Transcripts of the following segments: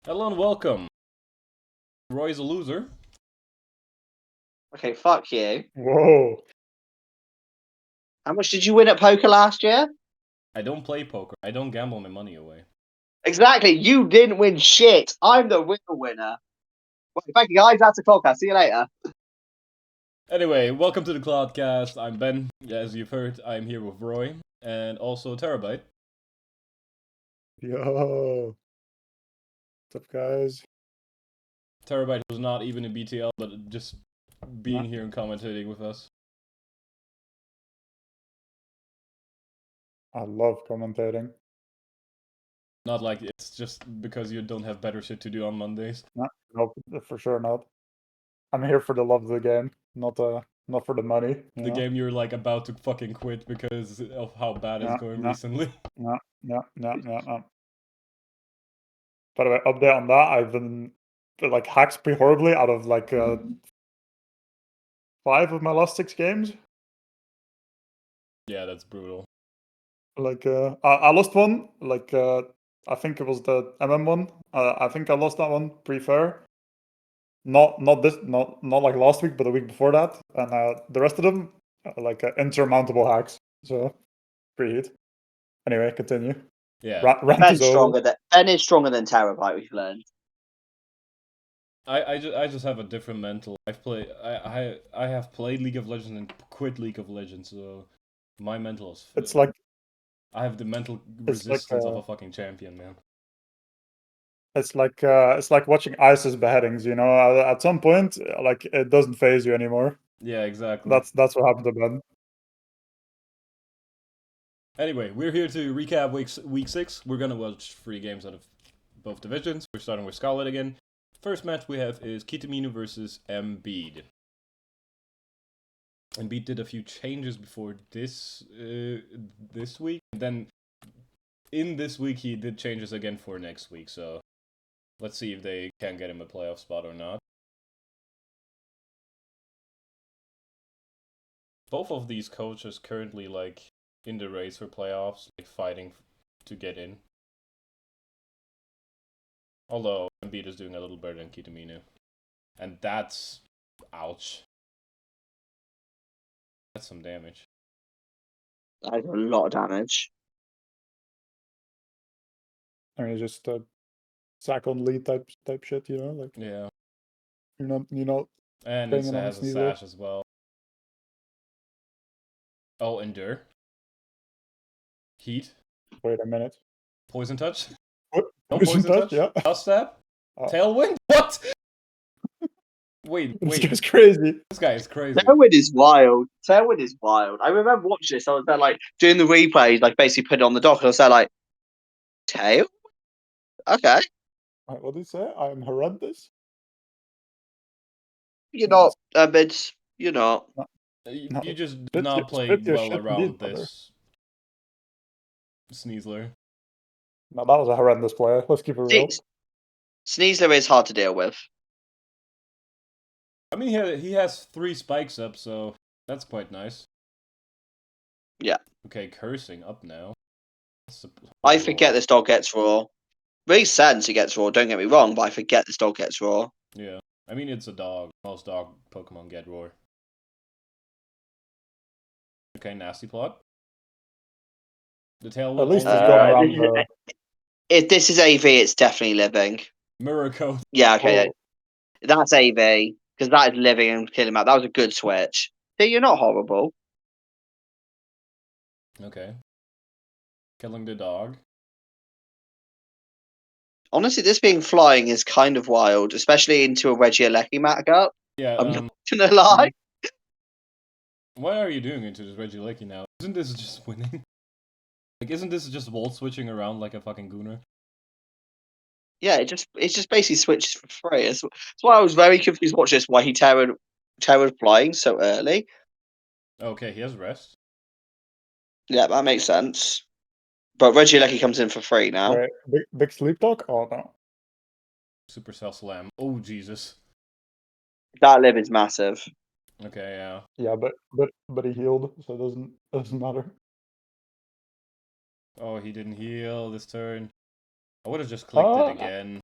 Hello and welcome. Roy's a loser. Okay, fuck you. Whoa. How much did you win at poker last year? I don't play poker. I don't gamble my money away. Exactly. You didn't win shit. I'm the real winner. Well, thank you guys. That's the Clodcast. See you later. Anyway, welcome to the Clodcast. I'm Ben. As you've heard, I'm here with Roy and also Terabyte. Yo. What's up, guys? Terabyte was not even in BTL, but just being here and commentating with us. I love commentating. Not like it's just because you don't have better shit to do on Mondays. No, for sure not. I'm here for the love of the game, not for the money. The game you're like about to fucking quit because of how bad it's going recently. No. By the way, update on that. I've been like hacked pretty horribly out of like 5 of my last 6 games. Yeah, that's brutal. Like I lost one. Like I think it was the MM one. I think I lost that one pretty fair. Not like last week, but the week before that, and the rest of them like insurmountable hacks. So pretty heat. Anyway, continue. Yeah. Rant Ben is over. is stronger than Terabyte. We've learned. I just have a different mental. I have played League of Legends and quit League of Legends, so my mental is. It's like I have the mental it's like resistance of a fucking champion, man. it's like watching ISIS beheadings. You know, at some point, like it doesn't phase you anymore. Yeah, exactly. That's what happened to Ben. Anyway, we're here to recap week 6. We're gonna watch 3 games out of both divisions. We're starting with Scarlet again. First match we have is Kitamino versus Embiid. Embiid did a few changes before this week. And then in this week he did changes again for next week. So let's see if they can get him a playoff spot or not. Both of these coaches currently like in the race for playoffs, like fighting to get in. Although Embiid is doing a little better than Kitamino. And that's... ouch. That's some damage. That's a lot of damage. I mean, it's just sack on lead type shit. You know, like Yeah. you're not. And it has a sash as well. Oh, endure. Heat. Wait a minute. Poison touch. What? No poison touch. Yeah. Dust stab. Tailwind. What? Wait. This guy's crazy. This guy is crazy. Tailwind is wild. I remember watching this. I was there, like doing the replays, like basically put it on the dock, and I was there, like, tail. Okay, Wait, what did he say? I am horrendous. you're not. You're not. No. You just did not play well around this Sneasler. No, that was a horrendous player. Let's keep it real. Sneasler is hard to deal with. I mean, he has 3 spikes up, so that's quite nice. Yeah. Okay, cursing up now. I forget this dog gets raw. Makes sense he gets raw, don't get me wrong, but I forget this dog gets raw. Yeah. I mean, it's a dog. Most dog Pokemon get raw. Okay, nasty plot. The tail At least he's going around. If this is AV, it's definitely living. Mirror coat. Yeah, okay. That's AV, because that is living and killing out. That was a good switch. See, you're not horrible. Okay. Killing the dog. Honestly, this being flying is kind of wild, especially into a Regieleki matchup. Yeah, I'm not gonna lie. What are you doing into this Regieleki now? Isn't this just winning? Like, isn't this just volt switching around like a fucking gooner? Yeah, it just basically switches for free. That's why I was very confused watching this. Why he terrored flying so early. Okay, he has rest. Yeah, that makes sense. But Regieleki comes in for free now. Wait, big sleep talk? Oh no. Supercell slam. Oh Jesus. That live is massive. Okay, yeah. Yeah, but he healed, so it doesn't matter. Oh, he didn't heal this turn. I would have just clicked it again.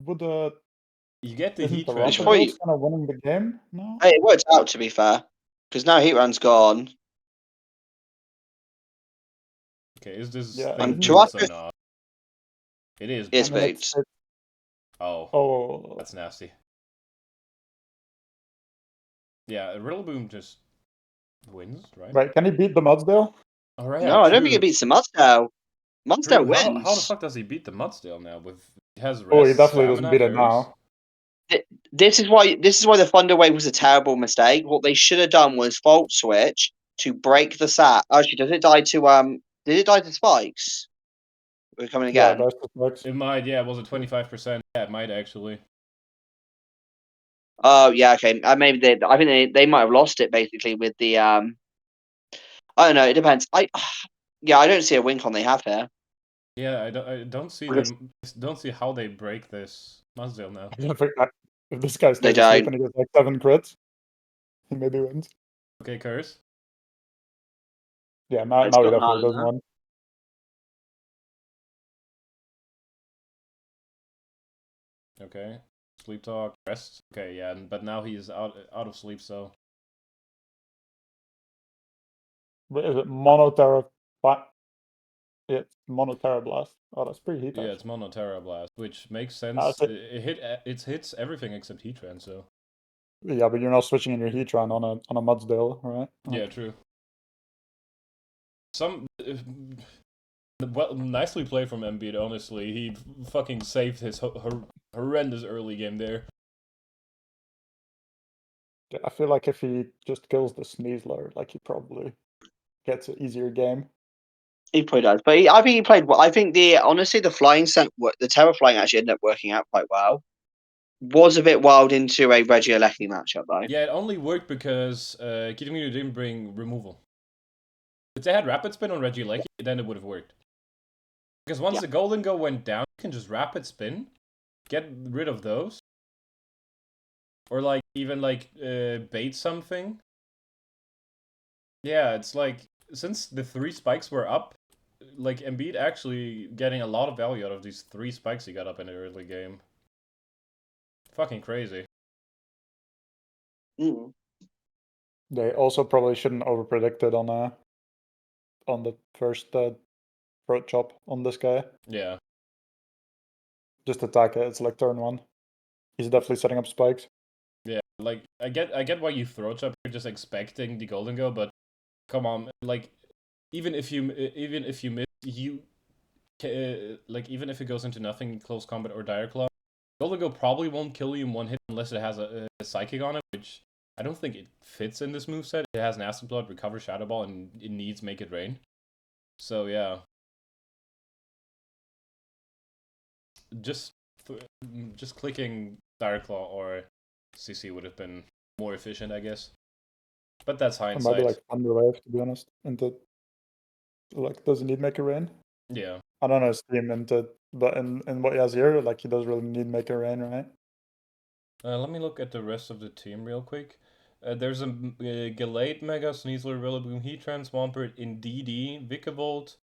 would You get the isn't heat the trend, It's Raptor but probably- Bills kind of winning the game now? Hey, it worked out, to be fair. Because now Heatran's gone. okay, is this Yeah, thing And boots or Chirac- not? It is. It's I mean, boots. Oh, oh, that's nasty. Yeah, Rillaboom just wins, right? right. Can he beat the Mudsdale? Oh, right, No, I don't think true. it beats the Mudsdale. Mudsdale True. wins. How the fuck does he beat the Mudsdale now? He has rest, Oh, he definitely doesn't stamina, beat it fairies? now. This is why the Thunder Wave was a terrible mistake. What they should have done was Volt Switch to break the sap. Actually, does it die to Did it die to spikes? We're coming Yeah, again. that's the spikes. It might, yeah, was it 25%? Yeah, it might actually. Oh yeah, okay. Maybe I think they might have lost it basically with the I don't know. It depends. Yeah, I don't see a win con they have here. Yeah, I don't see Because- don't see how they break this Mudsdale now. If this guy They stays asleep don't. and he gets like 7 crits, he maybe wins. Okay, Curse. Yeah, now It's he got definitely none, does huh? one. Okay. Sleep talk, rest. Okay, yeah, but now he's out of sleep, so But is it Monoterra? Yeah, it's Monoterra Blast. Oh, that's pretty heat. yeah, it's Mono Terra Blast, which makes sense. That's it. It hits everything except Heatran, so Yeah, but you're not switching in your Heatran on a Mudsdale, right? yeah, true. Well, nicely played from Embiid. Honestly, he fucking saved his horrendous early game there. Yeah, I feel like if he just kills the Sneasler, like he probably gets an easier game. He probably does, but I think he played well. I think honestly the flying set, the Terra flying actually ended up working out quite well. Was a bit wild into a Regieleki matchup though. Yeah, it only worked because Kitamino didn't bring removal. If they had Rapid Spin on Regieleki, then it would have worked. Because once the Golden Go went down, you can just Rapid Spin, get rid of those, or like even like bait something. Yeah, it's like since the 3 spikes were up, like Embiid actually getting a lot of value out of these 3 spikes he got up in the early game. Fucking crazy. Mm. They also probably shouldn't overpredict it on the first throat chop on this guy. Yeah. Just attack it. It's like turn 1. He's definitely setting up spikes. Yeah, like I get why you throw chop. You're just expecting the Golden Go, but come on, like even if you miss, like even if it goes into nothing, close combat or dire claw, Golden Go probably won't kill you in one hit unless it has a psychic on it, which I don't think it fits in this moveset. It has Nasty Blood, Recover Shadow Ball, and it needs Make It Rain. So yeah, just clicking dire claw or CC would have been more efficient, I guess. But that's It might hindsight. be like Thunderwave, to be honest. Into like, does he need Make a Rain? Yeah. I don't know his team but in what he has here, like he does really need Make a Rain, right? Let me look at the rest of the team real quick. There's a Gallade, Mega, Sneasler, Rillaboom, Heatran, Swampert, Indeedee, Vikavolt,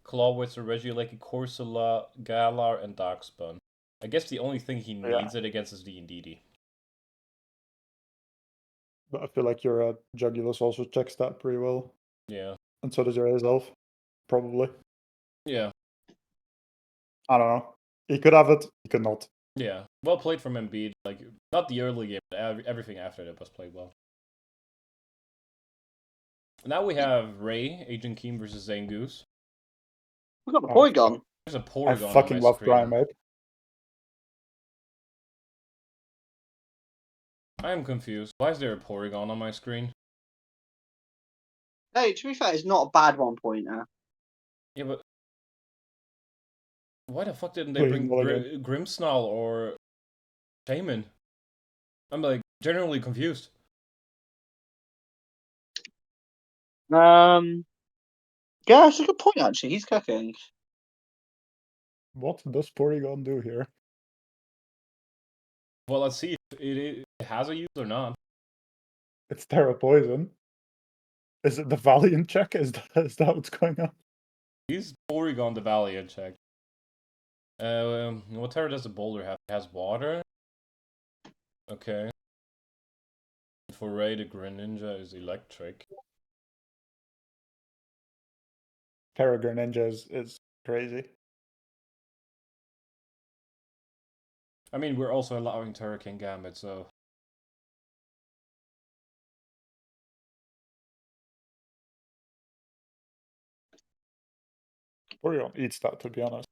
Clawitzer, Regieleki, Corsola, Galar, and Darkspun. I guess the only thing he needs it against is the Indeedee. But I feel like your Jugulus also checks that pretty well. Yeah. And so does your Azelf, probably. Yeah. I don't know. He could have it, he could not. Yeah. Well played from Embiid. Like, not the early game, but everything after that was played well. Now we have Ray, Agent Keem versus Zangoose. We got the Porygon. There's a I Porygon on fucking my love screen. Primeape. I am confused. Why is there a Porygon on my screen? Hey, to be fair, it's not a bad 1-pointer. Yeah, but why the fuck didn't they Please, bring Mulligan. Grimmsnarl or Shaman? I'm like generally confused. Yeah, that's a good point actually. He's cooking. What does Porygon do here? Well, let's see if it has a use or not. It's Terra Poison. Is it the Valiant check? Is that what's going on? He's Porygon the Valiant check. What Terra does the boulder have? It has water. Okay. For Ray, the Greninja is electric. Terra Greninja is crazy. I mean, we're also allowing Terra King Gambit, so. Porygon eats that, to be honest.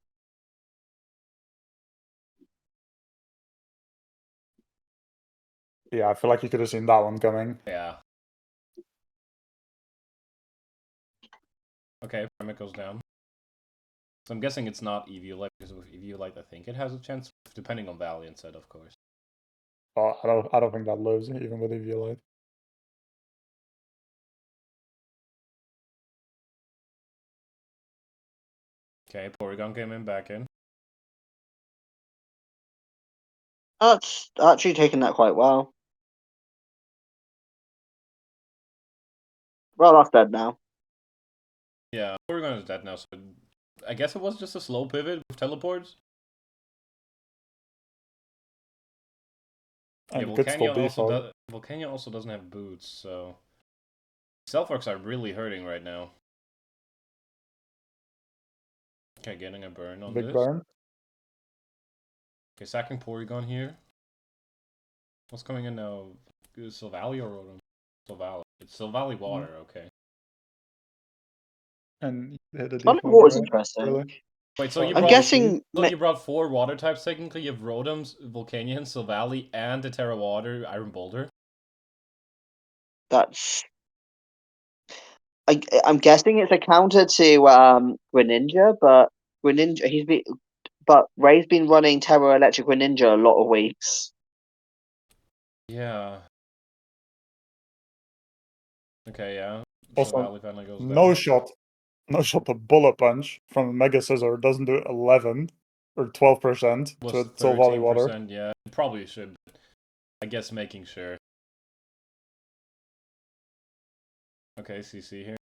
Yeah, I feel like you could have seen that one coming. Yeah. Okay, Primeape goes down. So I'm guessing it's not Eviolite, because with Eviolite I think it has a chance, depending on Valiant set, of course. Oh, I don't think that lives, even with Eviolite. Okay, Porygon came in back in. That's actually taken that quite well. Well, that's dead now. Yeah, Porygon is dead now, so I guess it was just a slow pivot with teleports. And Yeah, you could still Volcanion also doesn't have boots, so Stealth are really hurting right now. Okay, getting a burn on Big this. burn. Okay, sacking Porygon here. What's coming in now? Silvally or Rotom? Silvally. It's Silvally water, okay. And hit a Solid default. water's Right? interesting. Really? Wait, so you I'm brought guessing. so you brought 4 water types technically. You have Rotom, Volcanion, Silvally, and the Terra Water Iron Boulder. That's. I'm guessing it's a counter to Greninja, but Ray's been running Terra Electric Greninja a lot of weeks. Yeah. Okay, yeah. Also, Silvally finally goes no down. shot. No shot the Bullet Punch from Mega Scissor doesn't do 11 or 12% Was to Soul Valley Water. 13%, yeah. Probably should. I guess making sure. Okay, CC here.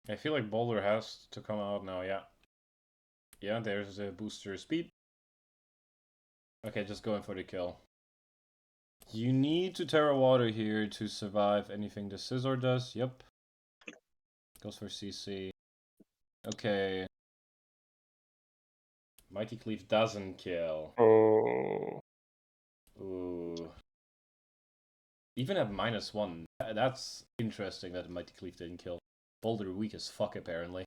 I feel like Boulder has to come out now, yeah. Yeah, there's a booster speed. Okay, just going for the kill. You need to Terra Water here to survive anything the Scissor does. Yep. Goes for CC. Okay. Mighty Cleave doesn't kill. Oh. Ooh. Even at -1. That's interesting that Mighty Cleave didn't kill. Boulder weak as fuck, apparently.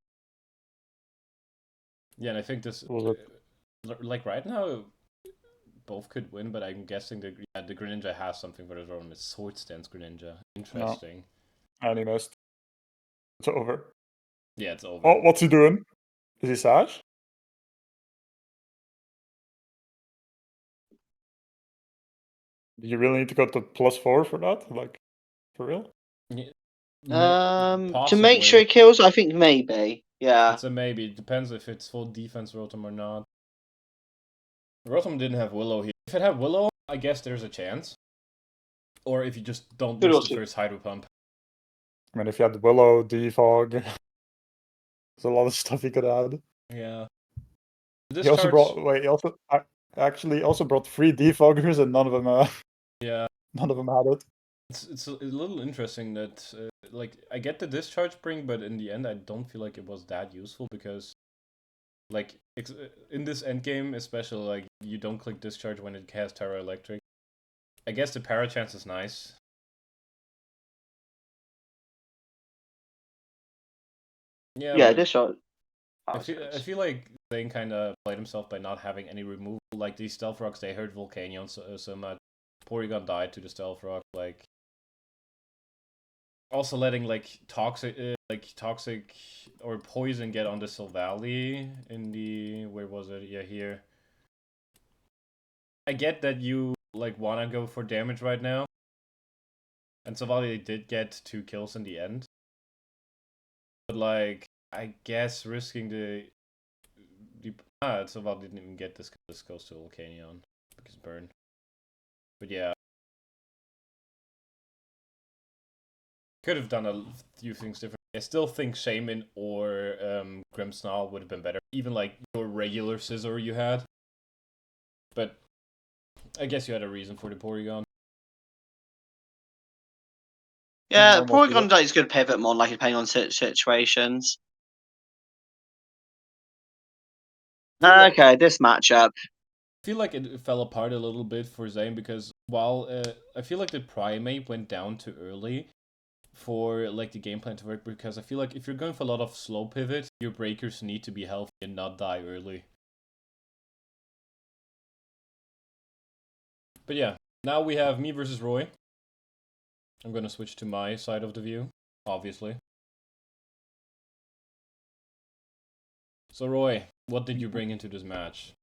Yeah, and I think this... like, right now, both could win, but I'm guessing the Greninja has something for his own. It's Sword Stance Greninja. Interesting. No. And he missed. It's over. Yeah, it's over. Oh, what's he doing? Is he Sash? Do you really need to go to +4 for that? Like, for real? Yeah, To make sure it kills, I think maybe. Yeah. It's a maybe. It depends if it's full defense Rotom or not. Rotom didn't have Willow here. If it had Willow, I guess there's a chance. Or if you just don't miss the first Hydro Pump. I mean, if you had Willow, Defog, there's a lot of stuff he could add. Yeah. He also brought. Wait, he also brought 3 Defoggers, and none of them. Yeah. None of them had it. It's a little interesting that like I get the discharge spring, but in the end I don't feel like it was that useful because like in this endgame especially, like you don't click discharge when it has Terra Electric. I guess the para chance is nice. Yeah, discharge. I feel like Zane kind of played himself by not having any removal. Like these Stealth Rocks, they hurt Volcanion so much. Porygon died to the Stealth Rock. Like also letting like toxic or poison get on the Silvally in the where was it? Yeah, here. I get that you like wanna go for damage right now, and Silvally did get 2 kills in the end. But like, I guess risking the Silvally didn't even get this. This goes to Volcanion because burn. But yeah. Could have done a few things different. I still think Shaman or Grimmsnarl would have been better. Even like your regular Scizor you had. But I guess you had a reason for the Porygon. Yeah, Almost Porygon either. is good pivot mon, like depending on situations. Okay, this matchup. I feel like it fell apart a little bit for Zane because while I feel like the Primate went down too early for like the game plan to work, because I feel like if you're going for a lot of slow pivot, your breakers need to be healthy and not die early. But yeah, now we have me versus Roy. I'm gonna switch to my side of the view, obviously. So Roy, what did you bring into this match?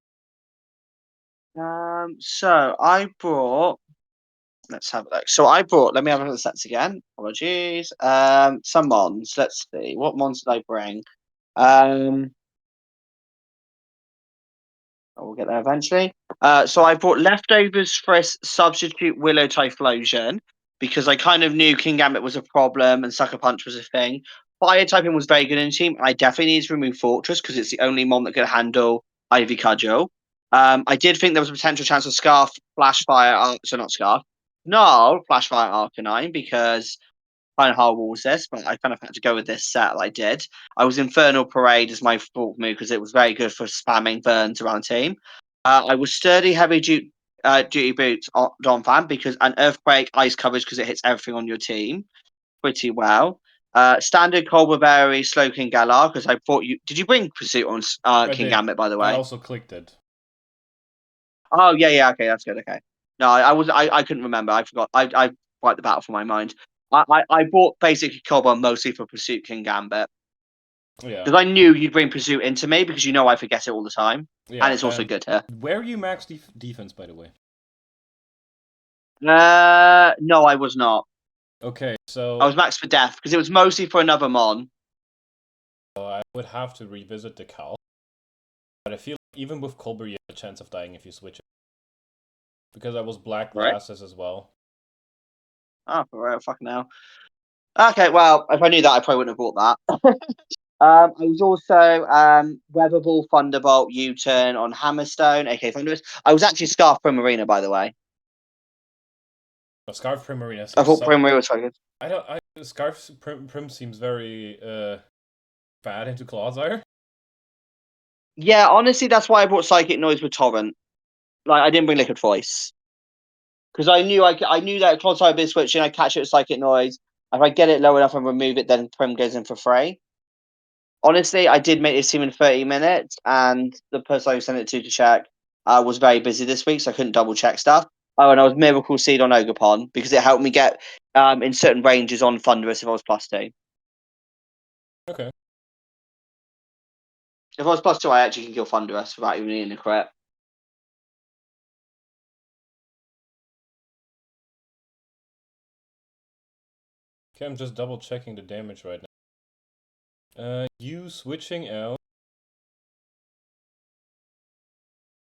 So I brought. Let's have a look. So I brought. Let me have a look at the sets again. Apologies. Some mons. Let's see. What mons did I bring? We'll get there eventually. So I brought leftovers for a substitute Willow Typhlosion because I kind of knew King Gambit was a problem and Sucker Punch was a thing. Fire typing was very good in the team. I definitely need to remove Fortress because it's the only mon that could handle Ivy Cudgel. I did think there was a potential chance of Scarf, Flash Fire, so not Scarf. No, Flash Fire Arcanine because kind of hard walls this, but I kind of had to go with this set that I did. I was Infernal Parade as my fourth move because it was very good for spamming burns around team. I was Sturdy Heavy Duty Boots on Don Fan because an Earthquake Ice coverage because it hits everything on your team pretty well. Standard Cobra Berry Slowking Galar because I thought you did you bring Pursuit on I King did. Gambit by the I way? also clicked it. Oh yeah, okay, that's good. Okay, no, I couldn't remember. I forgot. I wiped the battle from my mind. I bought basically Cobra mostly for Pursuit King Gambit Yeah. because I knew you'd bring Pursuit into me because you know I forget it all the time, Yeah. and it's also good here. Where are you max defense, by the way? No, I was not. Okay, so I was max for death because it was mostly for another mon. I would have to revisit the Cal. But I feel like even with Colbert, you have a chance of dying if you switch it. Because I was black Right? glasses as well. Oh, right, fucking hell. Okay, well, if I knew that, I probably wouldn't have bought that. I was also Weatherball, Thunderbolt, U-turn on Hammerstone. Okay, Thunderous. I was actually Scarf Primarina, by the way. Scarf Primarina I seems thought Primarina was so good. Scarf Prim seems very bad into Clodsire. Yeah, honestly, that's why I brought Psychic Noise with Torrent. Like, I didn't bring Liquid Voice because I knew I knew that Clodsire bit switching. I catch it with Psychic Noise. If I get it low enough and remove it, then Prim goes in for free. Honestly, I did make this team in 30 minutes, and the person I sent it to check was very busy this week, so I couldn't double check stuff. Oh, and I was Miracle Seed on Ogerpon because it helped me get in certain ranges on Thunderous if I was +2. Okay. If I was +2, I actually can kill Thunderous without even needing a crit. Okay, I'm just double checking the damage right now. You switching out.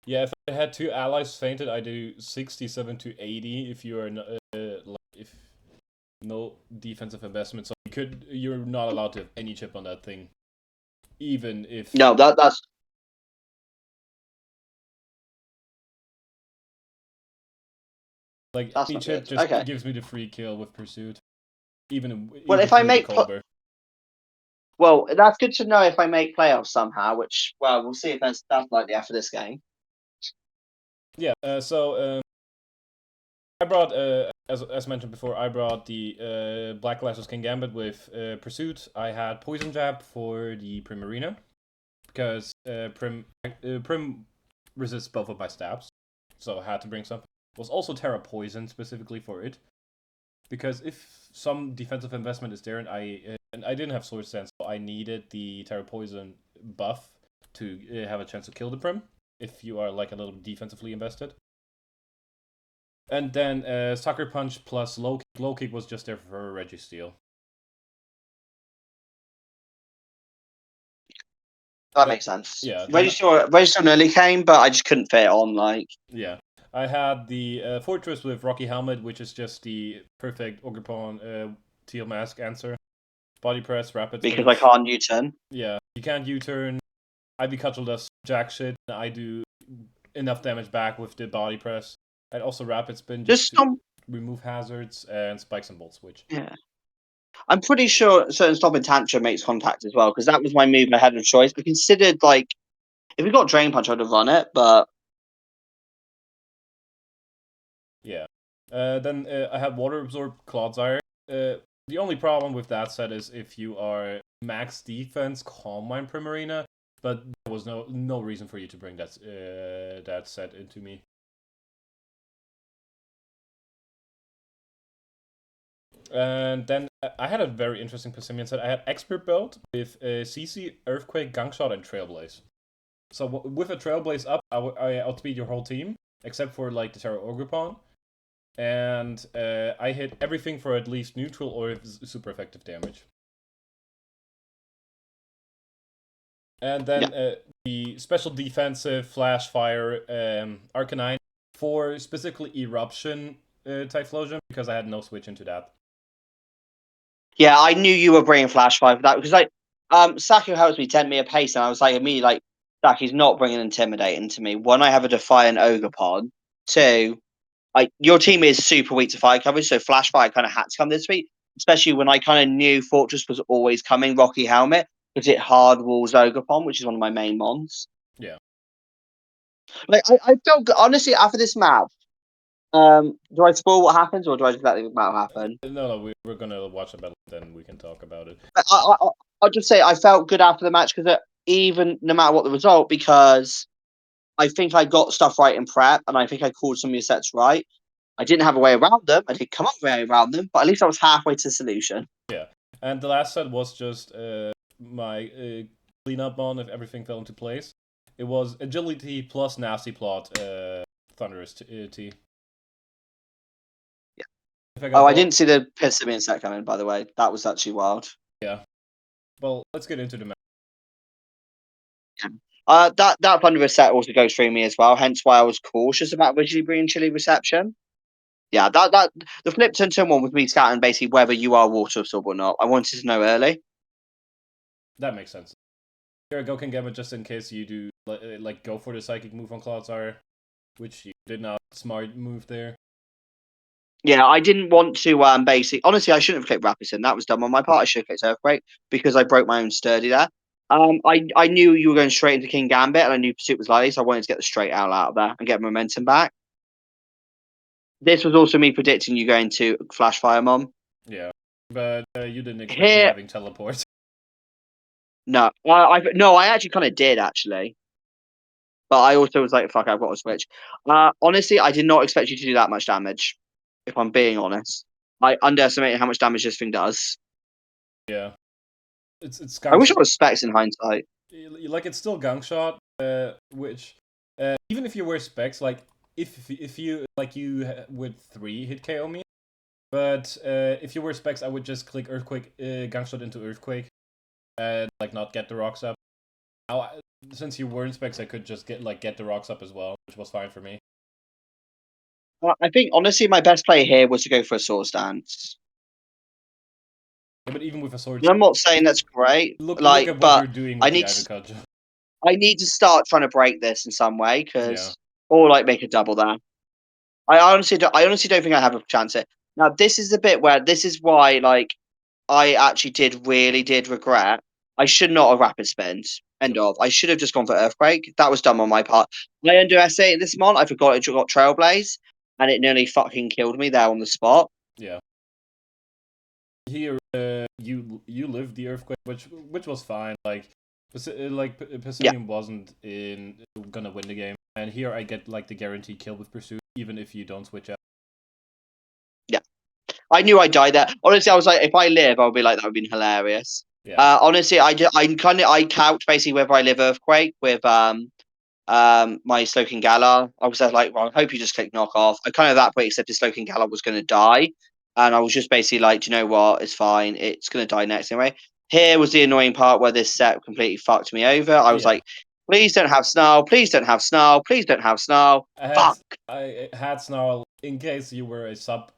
Yeah, if I had two allies fainted, I do 67 to 80 if you are if no defensive investment. So you're not allowed to have any chip on that thing, even if No, that's like that's any not chip good. just Okay. gives me the free kill with Pursuit, even Well, if I through the make Colbert. well, that's good to know if I make playoffs somehow. Which we'll see if that's likely after this game. Yeah. So I brought as mentioned before, I brought the Black Glasses King Gambit with Pursuit. I had Poison Jab for the Primarina because Prim resists both of my stabs, so I had to bring something. Was also Terra Poison specifically for it, because if some defensive investment is there and I didn't have Sword Sense, so I needed the Terra Poison buff to have a chance to kill the Prim if you are like a little defensively invested. And then Sucker Punch plus Low Kick was just there for Registeel. That makes sense. Yeah. Register nearly came, but I just couldn't fit it on. Like, Yeah. I had the Fortress with Rocky Helmet, which is just the perfect Ogerpon Teal Mask answer. Body Press, Rapid because Spin. I can't U-turn. Yeah, you can't U-turn. Ivy Cudgel does jack shit. I do enough damage back with the Body Press. And also Rapid Spin just to remove hazards, and Spikes and Bolt Switch. Yeah. I'm pretty sure certain Stop and Tantrum makes contact as well, because that was my move I had of choice. I considered, like, if we got Drain Punch, I'd have run it, but... Yeah. Then I have Water Absorb Clodsire. The only problem with that set is if you are max defense, Calm Mind Primarina, but there was no reason for you to bring that set into me. And then I had a very interesting Pessimian set. I had Expert Belt with CC, Earthquake, Gangshot, and Trailblaze. So with a Trailblaze up, I outspeed your whole team, except for like the Terra Ogre and I hit everything for at least neutral or super effective damage. And then the special defensive Flash Fire Arcanine for specifically Eruption Typhlosion, because I had no switch into that. Yeah, I knew you were bringing Flash Fire for that, because like Saku helps me 10 meter pace, and I was like immediately like, Saku's not bringing Intimidate into me. One, I have a Defiant Ogre. Two, your team is super weak to fire coverage, so Flash Fire kind of had to come this week, especially when I kind of knew Fortress was always coming, Rocky Helmet, because it hard walls Ogre, which is one of my main mons. Yeah. Like, I felt good. Honestly, after this map, do I spoil what happens, or do I just let the map happen? No, we're gonna watch the battle, then we can talk about it. I'll just say I felt good after the match, because even no matter what the result, because I think I got stuff right in prep, and I think I called some of your sets right. I didn't have a way around them. I didn't come up with a way around them, but at least I was halfway to the solution. Yeah, and the last set was just my cleanup on if everything fell into place. It was Agility plus Nasty Plot, Thunderous T. Yeah. I didn't see the Pissimian set coming, by the way. That was actually wild. Yeah. Well, let's get into the match. That Thunderous set also goes through me as well, hence why I was cautious about originally bringing Chili Reception. Yeah, that the flip turn one with me scouting basically whether you are water absorb or not. I wanted to know early. That makes sense. Here, go can get it just in case you do like go for the psychic move on Clodsire, which you did not. Smart move there. Yeah, I didn't want to basically. Honestly, I shouldn't have clicked Rapison. That was dumb on my part. I should have clicked Earthquake because I broke my own sturdy there. I knew you were going straight into King Gambit, and I knew Pursuit was likely, so I wanted to get the straight out of there and get momentum back. This was also me predicting you going to Flash Fire Mom. Yeah, but you didn't expect me having teleport. No, I actually kind of did actually, but I also was like, "Fuck, I've got to switch." Honestly, I did not expect you to do that much damage. If I'm being honest, I underestimated how much damage this thing does. Yeah, it's. I wish I was specs in hindsight. Like it's still Gangshot, which even if you wear specs, like if you like you would 3 hit KO me, but if you wear specs, I would just click Earthquake, Gangshot into Earthquake, and like not get the rocks up. Now, since you weren't specs, I could just get the rocks up as well, which was fine for me. I think honestly, my best play here was to go for a sword stance. Yeah, but even with a sword, I'm not saying that's great. Look like, at what but you're doing with the Ivy Cudgel. I need to start trying to break this in some way, Yeah. or like make a double there. I honestly don't think I have a chance at. Now this is the bit where this is why like I actually really did regret. I should not have rapid spent. End of. I should have just gone for Earthquake. That was dumb on my part. I underestimated this mon. I forgot it got Trailblaze, and it nearly fucking killed me there on the spot. Yeah. Here, you lived the Earthquake, which was fine. Like Pessimian wasn't gonna win the game, and here I get like the guaranteed kill with Pursuit, even if you don't switch out. Yeah, I knew I'd die there. Honestly, I was like, if I live, I'll be like, that would be hilarious. Yeah. Honestly, I couched basically whether I live Earthquake with my Slokin Galar. I was like, well, I hope you just click knock off. I kind of that way accepted Slokin Galar was going to die, and I was just basically like, do you know what? It's fine. It's going to die next anyway. Here was the annoying part where this set completely fucked me over. I was like, please don't have Snarl. Please don't have Snarl. Please don't have Snarl. I had Snarl in case you were a sub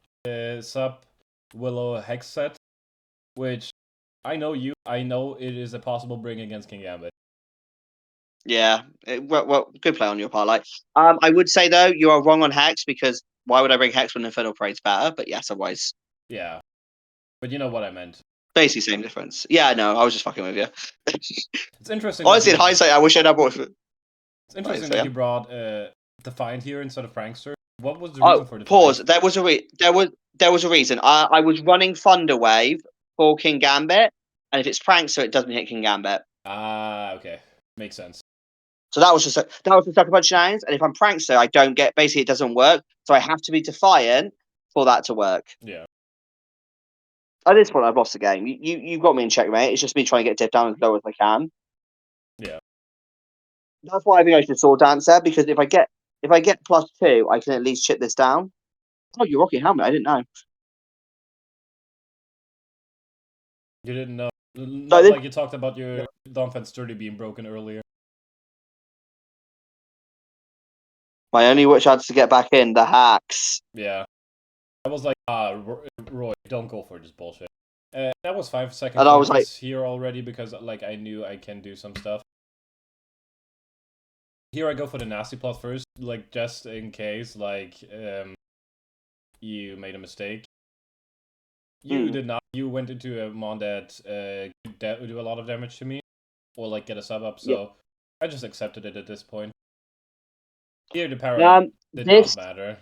Willow Hex set, which I know you. I know it is a possible bring against King Gambit. Yeah, well, good play on your part. Like, I would say though, you are wrong on Hex because why would I bring Hex when Infernal Parade's better? But yes, otherwise, Yeah, but you know what I meant. basically same difference. Yeah, no, I was just fucking with you. It's interesting. Honestly, in hindsight, I wish I'd have bought. It's interesting that you brought Defiant here instead of Prankster. What was the reason for Defiant? Pause. There was a reason. I was running Thunderwave for King Gambit, and if it's Prankster, it doesn't hit King Gambit. Ah, okay, makes sense. So that was the Sucker Punch shenanigans. And if I'm Prankster, I don't get. Basically, it doesn't work. So I have to be Defiant for that to work. Yeah. At this point, I've lost the game. You got me in checkmate. It's just me trying to get Dip down as low as I can. Yeah. That's why I think I should Sword Dancer, because if I get +2, I can at least chip this down. Oh, you're Rocky Helmet. I didn't know. You didn't know. Not like you talked about your Donphan Sturdy being broken earlier. My only chance to get back in, the hacks. Yeah. I was like, Roy, don't go for this bullshit. That was 5 seconds. And I was like, here already because like I knew I can do some stuff. Here I go for the nasty plot first, like just in case like you made a mistake. You did not. You went into a mon that could do a lot of damage to me, or like get a sub up. So I just accepted it at this point. Here the power did not matter.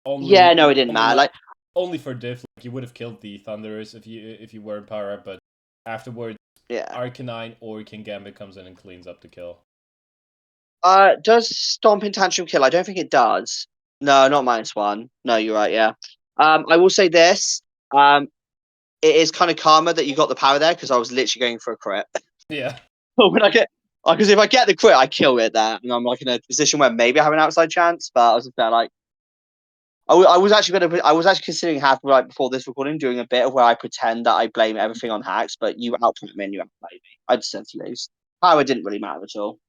No, it didn't matter. Like only for diff, like you would have killed the Thunderers if you weren't power up, but afterwards, Arcanine or King Gambit comes in and cleans up the kill. Does Stomping Tantrum kill? I don't think it does. No, not -1. No, you're right. Yeah. I will say this. It is kind of karma that you got the power there because I was literally going for a crit. Yeah. But when I get, because if I get the crit, I kill it there, and I'm like in a position where maybe I have an outside chance. But I was there like, I was actually considering halfway right before this recording doing a bit of where I pretend that I blame everything on hacks, but you output me and you outplayed me. I just said to lose. Power didn't really matter at all.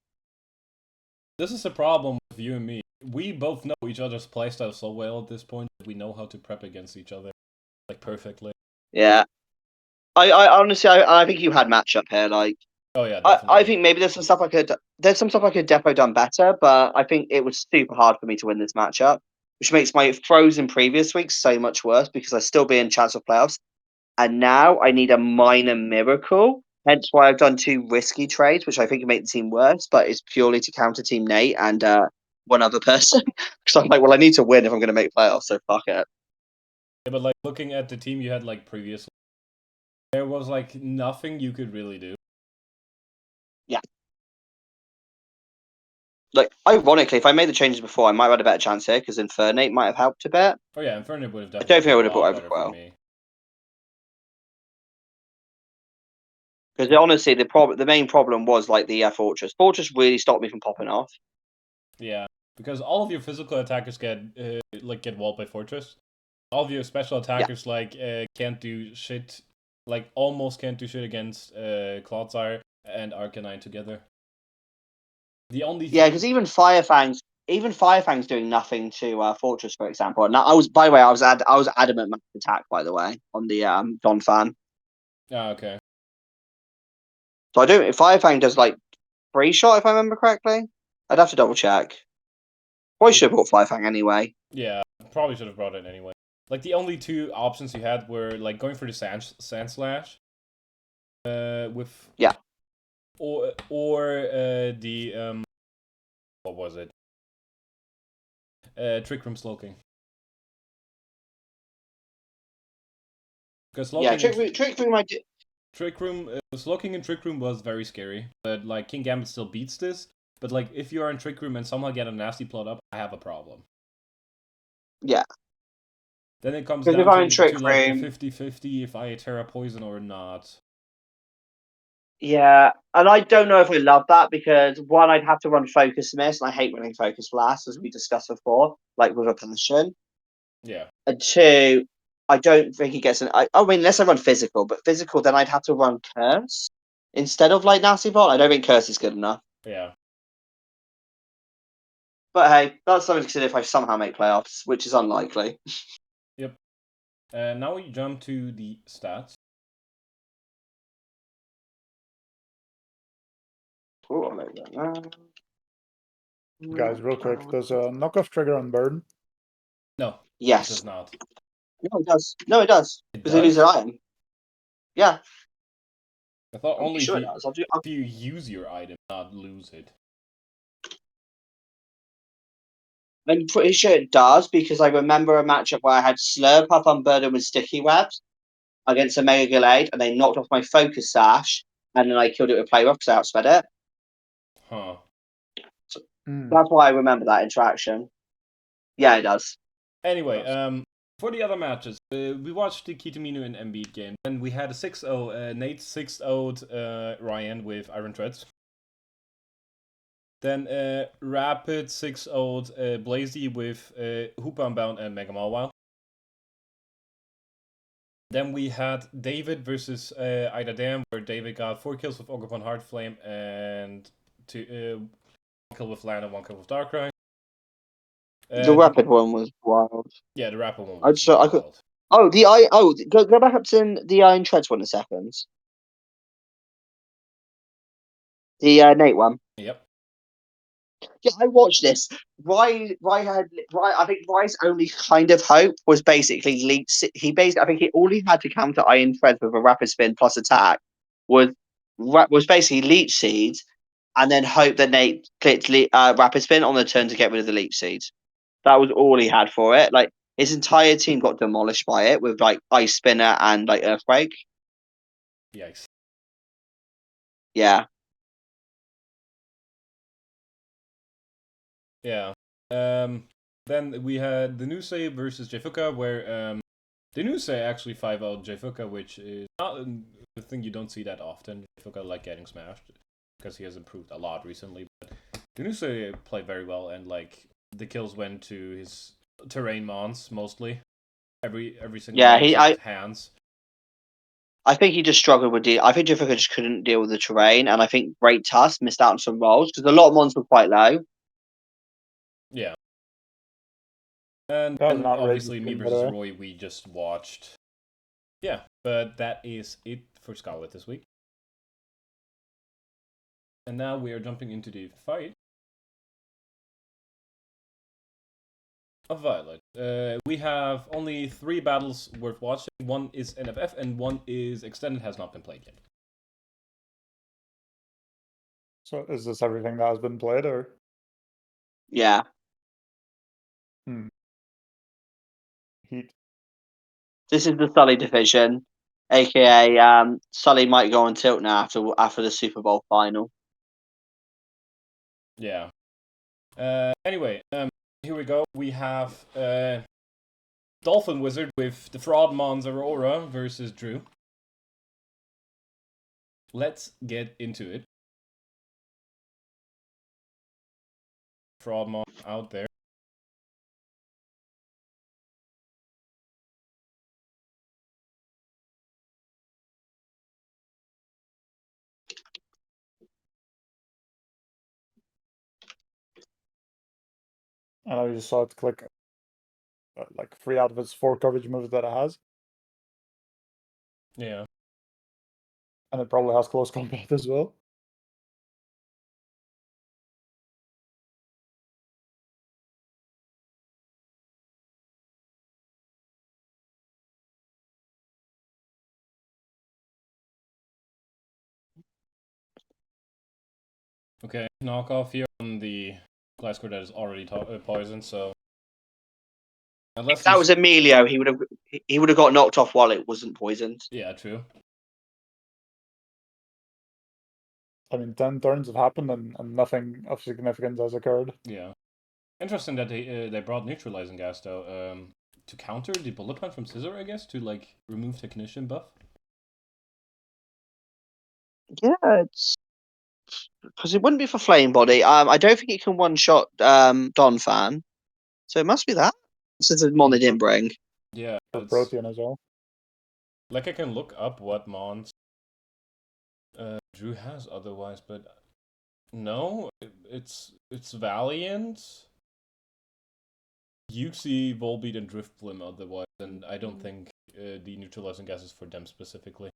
This is a problem with you and me. We both know each other's playstyle so well at this point that we know how to prep against each other, like perfectly. Yeah. I honestly, I think you had matchup here. Like, oh yeah, definitely. I think maybe there's some stuff I could depot done better, but I think it was super hard for me to win this matchup, which makes my throws in previous weeks so much worse because I still be in chance of playoffs, and now I need a minor miracle. Hence why I've done 2 risky trades, which I think make the team worse, but it's purely to counter Team Nate and one other person. Because I'm like, well, I need to win if I'm going to make playoffs, so fuck it. Yeah, but like looking at the team you had like previously, there was like nothing you could really do. Yeah. Like, ironically, if I made the changes before, I might have had a better chance here because Infernate might have helped a bit. Oh yeah, Infernate would have definitely. I don't think I would have bought bought Overquell. Because honestly, the main problem was like the Fortress. Fortress really stopped me from popping off. Yeah, because all of your physical attackers get walled by Fortress. All of your special attackers can't do shit, like almost can't do shit against Clodsire and Arcanine together. The only because even Firefang's doing nothing to Fortress, for example. And I was adamant max attack, by the way, on the Donphan. Ah, okay. So Firefang does like 3 shot if I remember correctly. I'd have to double check. Probably should have bought Firefang anyway. Yeah, probably should have brought it anyway. Like the only 2 options you had were like going for the Sand Slash, with or the what was it? Trick Room Slowking. Because Trick Room Slowking in Trick Room was very scary, but like King Gambit still beats this. But like if you are in Trick Room and somehow get a nasty plot up, I have a problem. Yeah. Then it comes down to like the 50-50 if I Terra Poison or not. Yeah, and I don't know if I love that because 1, I'd have to run Focus Miss, and I hate running Focus Blast, as we discussed before, like with a passion. Yeah. And 2, I don't think he gets I mean, unless I run Physical, but Physical, then I'd have to run Curse instead of like Nasty Plot. I don't think Curse is good enough. Yeah. But hey, that's something to consider if I somehow make playoffs, which is unlikely. Yep. Now we jump to the stats. Ooh, I'll make that now. Guys, real quick, does a knockoff trigger on burn? No, it Yes. does not. No, it does. No, it does. It Because they lose does? their item. Yeah. I thought I'm only sure if it you, does. I'll if you use your item, not lose it. I'm pretty sure it does because I remember a matchup where I had Slurpuff unburdened with Sticky Webs against a Mega Gallade, and they knocked off my Focus Sash, and then I killed it with Play Rough because I outsped it. Huh. That's why I remember that interaction. Yeah, it does. Anyway, for the other matches, we watched the Kitaminu and Embiid game. Then we had a 6-0, Nate 6-0'd Ryan with Iron Treads. Then Rapid 6-0'd Blazy with Hoop Unbound and Mega Mawile. Then we had David versus Ida Dam, where David got 4 kills with Ogre Heartflame and 1 kill with Land and 1 kill with Darkrai. The Rapid one was wild. Yeah, the Rapid one I was just, I could, wild. oh, go back up to the Iron Treads one a second. The Nate one. Yep. Yeah, I watched this. I think Rye's only kind of hope was basically I think all he had to counter Iron Treads with a Rapid Spin plus attack was basically Leech Seeds, and then hope that Nate clicked Rapid Spin on the turn to get rid of the Leech Seeds. That was all he had for it. Like his entire team got demolished by it with like Ice Spinner and like Earthquake. Yikes. Yeah. Yeah. Then we had the Nusei versus Jefuka, where the Nusei actually 5-0'd Jefuka, which is not a thing you don't see that often. Jefuka like getting smashed because he has improved a lot recently. But the Nusei played very well, and like the kills went to his terrain mons mostly. Every single one except hands. I think he just struggled with I think Jefuka just couldn't deal with the terrain, and I think Great Tusk missed out on some rolls because a lot of mons were quite low. Yeah. And obviously me versus Roy we just watched. Yeah, but that is it for Scarlet this week. And now we are jumping into the fight of Violet. We have only 3 battles worth watching. 1 is NFF and 1 is Extended, has not been played yet. So is this everything that has been played, or? Yeah. Heat. This is the Sully division, aka Sully might go on tilt now after the Super Bowl final. Yeah. Anyway, here we go. We have Dolphin Wizard with the Fraud Mons Aurora versus Drew. Let's get into it. Fraud Mon out there. I know you just saw it click like 3 out of its 4 coverage moves that it has. Yeah. And it probably has close combat as well. Okay, knockoff here on the glass core that is already poisoned, so If that was Emilio, he would have got knocked off while it wasn't poisoned. Yeah, true. I mean, 10 turns have happened and nothing of significance has occurred. Yeah. Interesting that they brought neutralizing gas though, to counter the bullet punch from Scissor, I guess, to like remove technician buff. Yeah, it's because it wouldn't be for Flame Body. I don't think it can one shot Don Fan, so it must be that. Since it's Mon they didn't bring. Yeah, Protean as well. Like I can look up what mons Drew has otherwise, but no, it's Valiant, Yuxi, Volbeat, and Driftblim otherwise, and I don't think the neutralizing gas is for them specifically.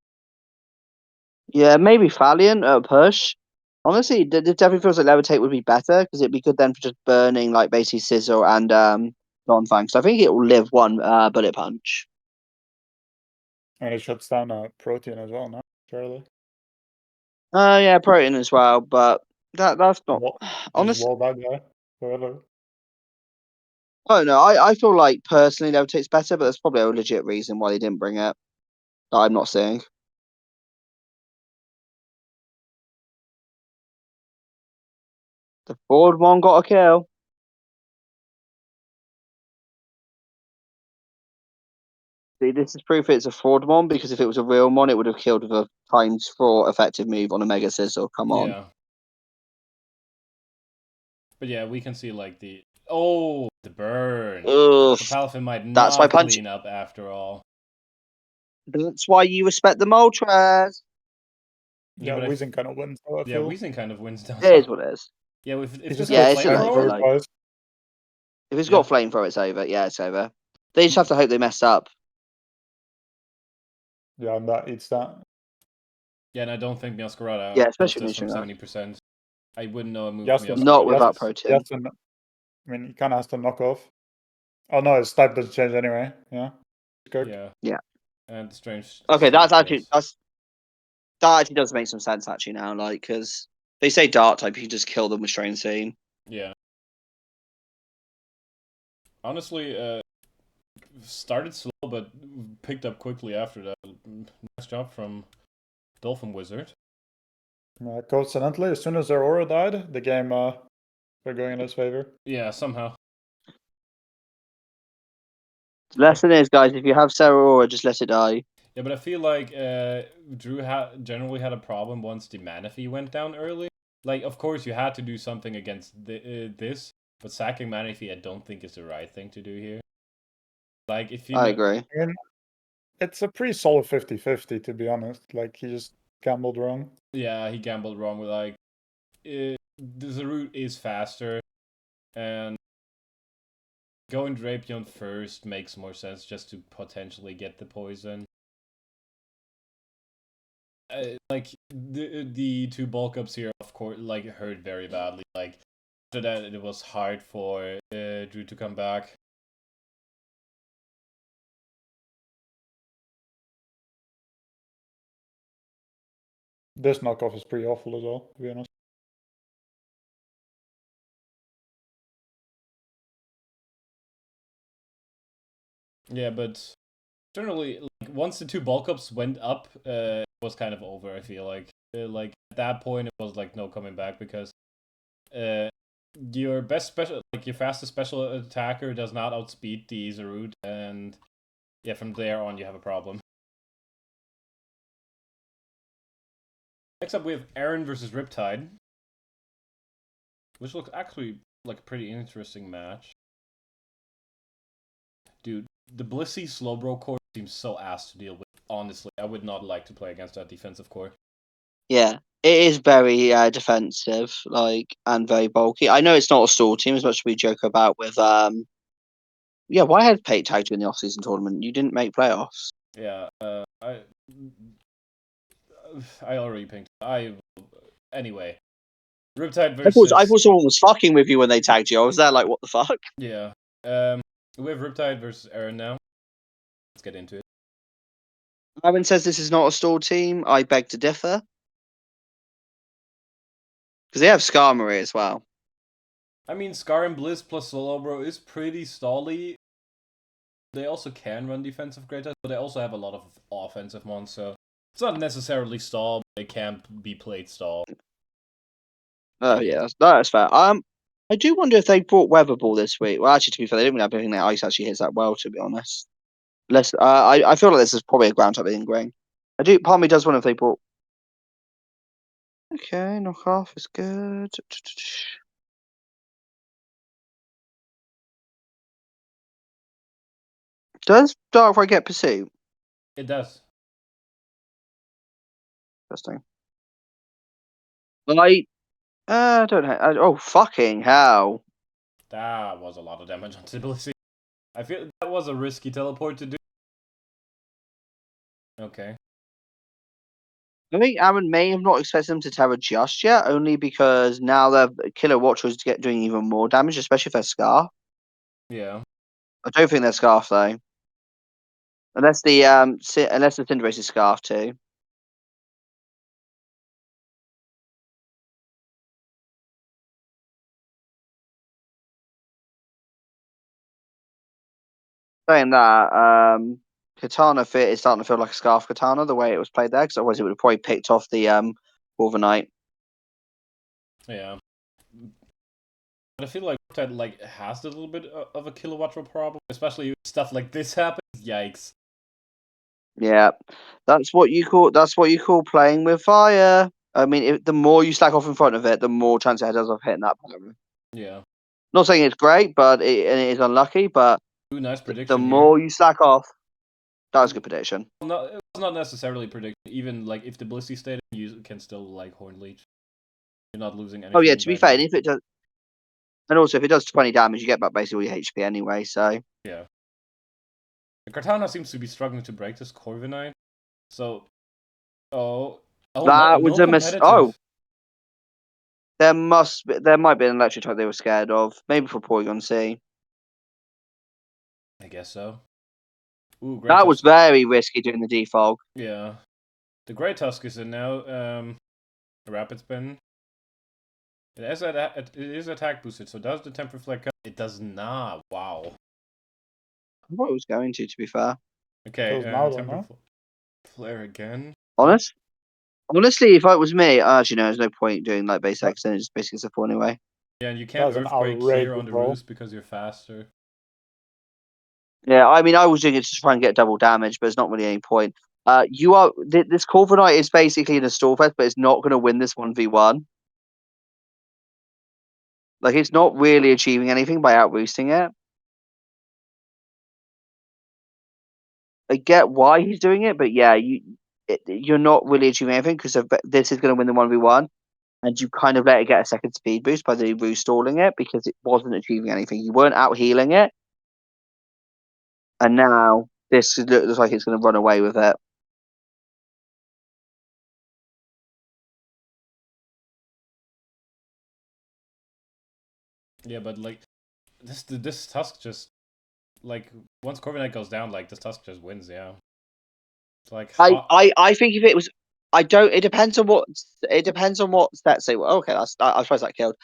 Yeah, maybe Valiant at push. Honestly, it definitely feels like Levitate would be better because it'd be good then for just burning like basically Sizzle and Non-Fang. So I think it will live one bullet punch. And it shuts down protein as well, no? Surely. Yeah, protein as well, but that's not Just honestly. wall that guy forever. Oh no, I feel like personally Levitate's better, but there's probably a legit reason why they didn't bring it that I'm not seeing. The forward one got a kill. See, this is proof it's a fraud mon because if it was a real mon, it would have killed with a ×4 effective move on a Mega Sizzle. Come on. Yeah. But yeah, we can see like the burn. Ugh, So Palafin might that's why not punch. clean up after all. That's why you respect the Moltres. Yeah, but Weezing kind of wins, though, I Yeah, feel. Weezing kind of wins down. It is what it is. Yeah, if He this just was Yeah, got it's like, flamethrower flamethrower, twice. if it's Yeah. got flamethrower, it's over. Yeah, it's over. They just have to hope they mess up. Yeah, and that eats that. yeah, and I don't think Masquerada Yeah, kills especially this from Mishima. 70%. I wouldn't know a move Yes, from and- Not Masquerada. without yes, protein. yes, and I mean, he kind of has to knock off. Oh no, his type doesn't change anyway. Yeah, good. Yeah. Yeah. And strange. Okay, strange that actually does make some sense actually now. Like, because they say Dark type, you can just kill them with Strain Scene. Yeah. Honestly, started slow but picked up quickly after that. Nice job from Dolphin Wizard. Coincidentally, as soon as their aura died, the game they're going in his favor. Yeah, somehow. The lesson is, guys, if you have Sarah Aura, just let it die. Yeah, but I feel like Drew generally had a problem once the Manaphy went down early. Like, of course, you had to do something against this, but sacking Manaphy I don't think is the right thing to do here. Like, if you I agree. I mean, it's a pretty solid 50-50, to be honest. Like, he just gambled wrong. Yeah, he gambled wrong with, like, the route is faster, and going Drapion first makes more sense just to potentially get the poison. Like the two bulk ups here, of course, like hurt very badly. Like after that, it was hard for Drew to come back. This knockoff is pretty awful as well, to be honest. Yeah, but generally, like once the two bulk ups went up, it was kind of over. I feel like at that point it was like no coming back because your best special, like your fastest special attacker does not outspeed the Zarud, and yeah, from there on you have a problem. Next up we have Aaron versus Riptide, which looks actually like a pretty interesting match. Dude, the Blissey Slowbro core seems so ass to deal with. Honestly, I would not like to play against that defensive core. Yeah, it is very defensive, like, and very bulky. I know it's not a stall team as much as we joke about with Yeah, why had Pate tagged you in the off-season tournament? You didn't make playoffs. Yeah, I already pinked. Anyway. Riptide versus I thought someone was fucking with you when they tagged you. I was there like, what the fuck? Yeah. We have Riptide versus Aaron now. Let's get into it. Aaron says this is not a stall team. I beg to differ. Because they have Skarmory as well. I mean, Scar and Bliss plus Slowbro is pretty stally. They also can run defensive Great, but they also have a lot of offensive ones, so it's not necessarily stall, but they can't be played stall. Oh yeah, that's fair. I do wonder if they brought Weather Ball this week. Well, actually, to be fair, they didn't really have anything that ice actually hits that well. To be honest, I feel like this is probably a ground type Ingring. Part of me does wonder if they brought. Okay, knockoff is good. Does Darkrai get Pursuit? It does. Interesting. I don't know. Oh, fucking hell. That was a lot of damage on Tbilisi. I feel that was a risky teleport to do. Okay. I think Aaron may have not expected them to Terra just yet, only because now their Killer Watcher is doing even more damage, especially if they're Scarf. Yeah. I don't think they're Scarf though, unless the Cinderace is Scarf too. Saying that, Katana Fit is starting to feel like a Scarf Katana the way it was played there, because otherwise it would have probably picked off the Wolverine. Yeah. But I feel like that has a little bit of a Kilowattrel problem, especially if stuff like this happens. Yikes. Yeah, that's what you call playing with fire. I mean, the more you stack off in front of it, the more chance it has of hitting that power. Yeah. Not saying it's great, but it is unlucky. But Ooh, nice the prediction more here. you slack off, that was a good prediction. No, it was not necessarily predicted. Even if the Blissey stayed, you can still Horn Leech. You're not losing anything. Oh yeah, to be fair, badly. and if it does, and also if it does 20 damage, you get back basically all your HP anyway. So yeah, the Kartana seems to be struggling to break this Corviknight. So, that was no a competitive. Oh, there might be an electric type they were scared of. Maybe for Porygon C. I guess so. Ooh, great. That was very risky doing the defog. Yeah, the Great Tusk is in now. Rapid Spin. It is attack boosted, so does the Temper Flare cut? It does not. Wow. I thought it was going to be fair. Okay, Temper Flare again. Honestly, if it was me, actually no, there's no point doing base X, then it just basically gets a 4 anyway. Yeah, and you can't Earthquake here on the roost because you're faster. Yeah, I mean, I was doing it to try and get double damage, but it's not really any point. This Corviknight is basically in a stall fest, but it's not going to win this 1v1. It's not really achieving anything by out-roosting it. I get why he's doing it, but yeah, you're not really achieving anything because this is going to win the 1v1, and you kind of let it get a second speed boost by the roost stalling it because it wasn't achieving anything. You weren't out-healing it, and now this looks like it's going to run away with it. Yeah, but this Tusk just once Corviknight goes down, this Tusk just wins. Yeah, it's I think if it was, I don't. It depends on what stats they were. Okay, I suppose that killed.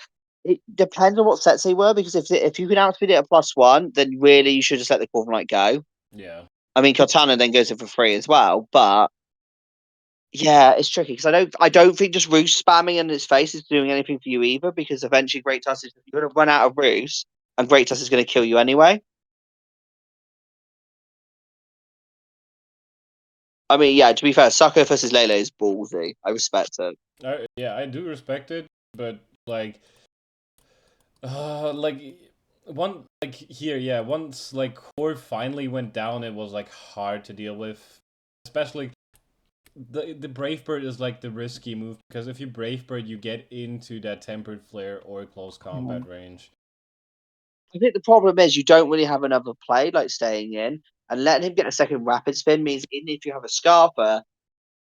It depends on what sets they were because if you can outspeed it at +1, then really you should just let the Corviknight go. Yeah. I mean, Cortana then goes in for free as well, but yeah, it's tricky because I don't think just Roost spamming in its face is doing anything for you either because eventually Great Tusk is going to run out of Roost and Great Tusk is going to kill you anyway. I mean, yeah, to be fair, Sucker versus Lele is ballsy. I respect it. Yeah, I do respect it, but once Core finally went down, it was hard to deal with, especially the Brave Bird is the risky move because if you Brave Bird, you get into that Tempered Flare or close combat range. I think the problem is you don't really have another play staying in, and letting him get a second Rapid Spin means even if you have a Scarper,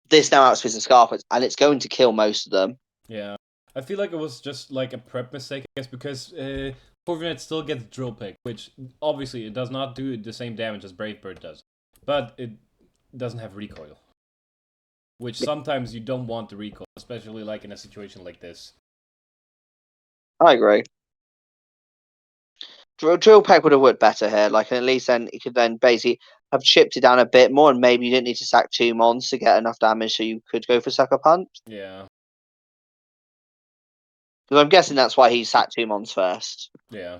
this now outspeeds the Scarper, and it's going to kill most of them. Yeah, I feel like it was just a prep mistake, I guess, because Corviknight still gets Drill Peck, which obviously it does not do the same damage as Brave Bird does, but it doesn't have recoil, which sometimes you don't want the recoil, especially in a situation like this. I agree. Drill Peck would have worked better here, and at least then it could then basically have chipped it down a bit more, and maybe you didn't need to sack 2 Mons to get enough damage so you could go for Sucker Punch. Yeah. Because I'm guessing that's why he sacked 2 Mons first. Yeah.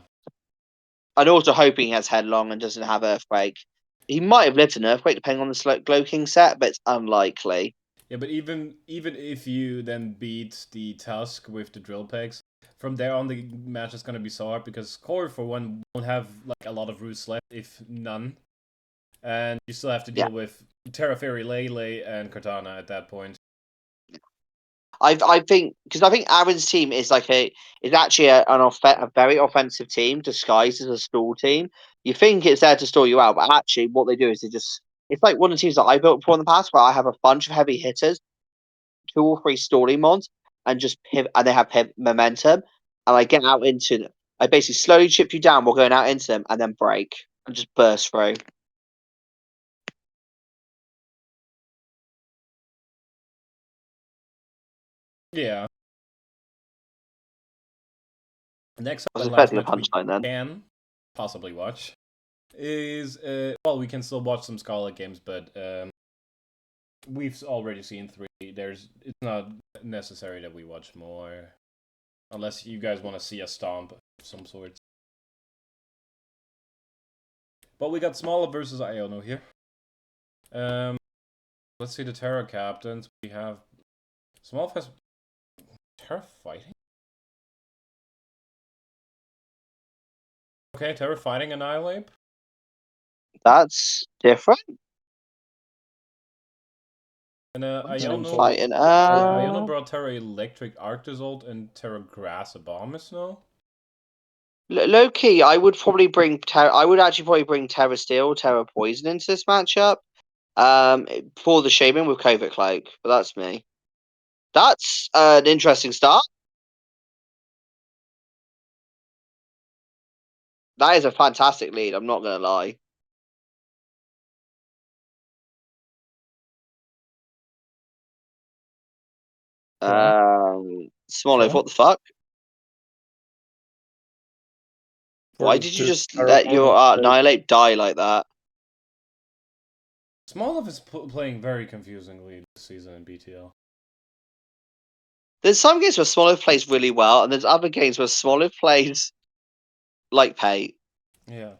And also hoping he has Headlong and doesn't have Earthquake. He might have lived an Earthquake depending on the Glow King set, but it's unlikely. Yeah, but even if you then beat the Tusk with the Drill Pegs, from there on the match is gonna be so hard because Core for one won't have a lot of roots left, if none, and you still have to deal with Terra Fairy, Lele, and Cortana at that point. I think Aaron's team is actually a very offensive team disguised as a stall team. You think it's there to stall you out, but actually what they do is it's like one of the teams that I built before in the past where I have a bunch of heavy hitters 2 or 3 story mods and just pivot, and they have momentum. And I get out into them. I basically slowly chip you down while going out into them, and then break and just burst through. Yeah. Next I was up, the last expecting a match we punchline then. can possibly watch is well, we can still watch some Scarlet games, but we've already seen 3. It's not necessary that we watch more, unless you guys want to see a stomp of some sort. But we got Smoliv versus Iono here. Let's see the Terra captains. We have Smoliv has Terra fighting. Okay, Terra fighting Annihilate. That's different. And Iono Fighting. Iono brought Terra Electric Arctozolt and Terra Grass Abomasnow. Low key, I would probably bring Terra. I would actually probably bring Terra Steel, Terra Poison into this matchup. For the Shaman with Covert Cloak, but that's me. That's an interesting start. That is a fantastic lead. I'm not gonna lie. Smoliv, what the fuck? Why did you just let your Annihilate die like that? Smoliv is playing very confusingly this season in BTL. There's some games where Smoliv plays really well, and there's other games where Smoliv plays like Pate. Yeah,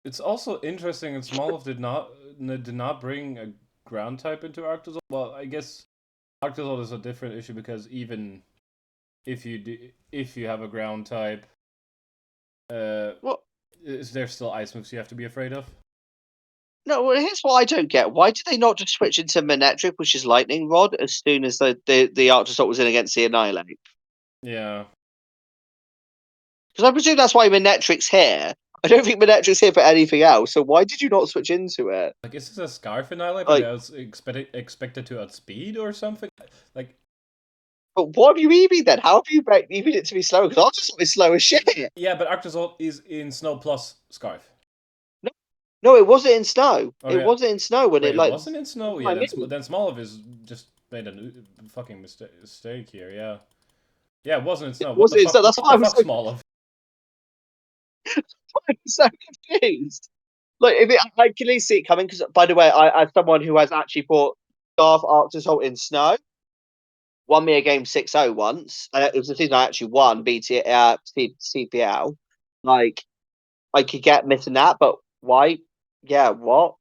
it's also interesting. And Smoliv did not bring a ground type into Arctozolt. Well, I guess Arctozolt is a different issue because even if you have a ground type, What? is there still ice moves you have to be afraid of? No, well, here's what I don't get. Why did they not just switch into Manectric, which is Lightning Rod, as soon as the Arctozolt was in against the Annihilate? Yeah. Because I presume that's why Manetric's here. I don't think Manetric's here for anything else, so why did you not switch into it? Like, is this a Scarf Annihilate? Like, I was expected to outspeed or something? Like, but what have you EV'd then? How have you EV'd it to be slow? Because Arctozolt is slow as shit. yeah, but Arctozolt is in Snow plus Scarf. No, it wasn't in Snow. Oh, it yeah. wasn't in Snow when Wait, it like. It wasn't in Snow. Yeah, then Smoliv is just made a fucking mistake here. Yeah, yeah, it wasn't in Snow. What the fuck? That's why I was so, Smoliv. I'm so confused. Like, I can easily see it coming. Because, by the way, I, as someone who has actually bought Scarf Arctozolt in Snow, won me a game 6-0 once. It was the season I actually won CPL. Like, I could get missing that, but why? Yeah, what?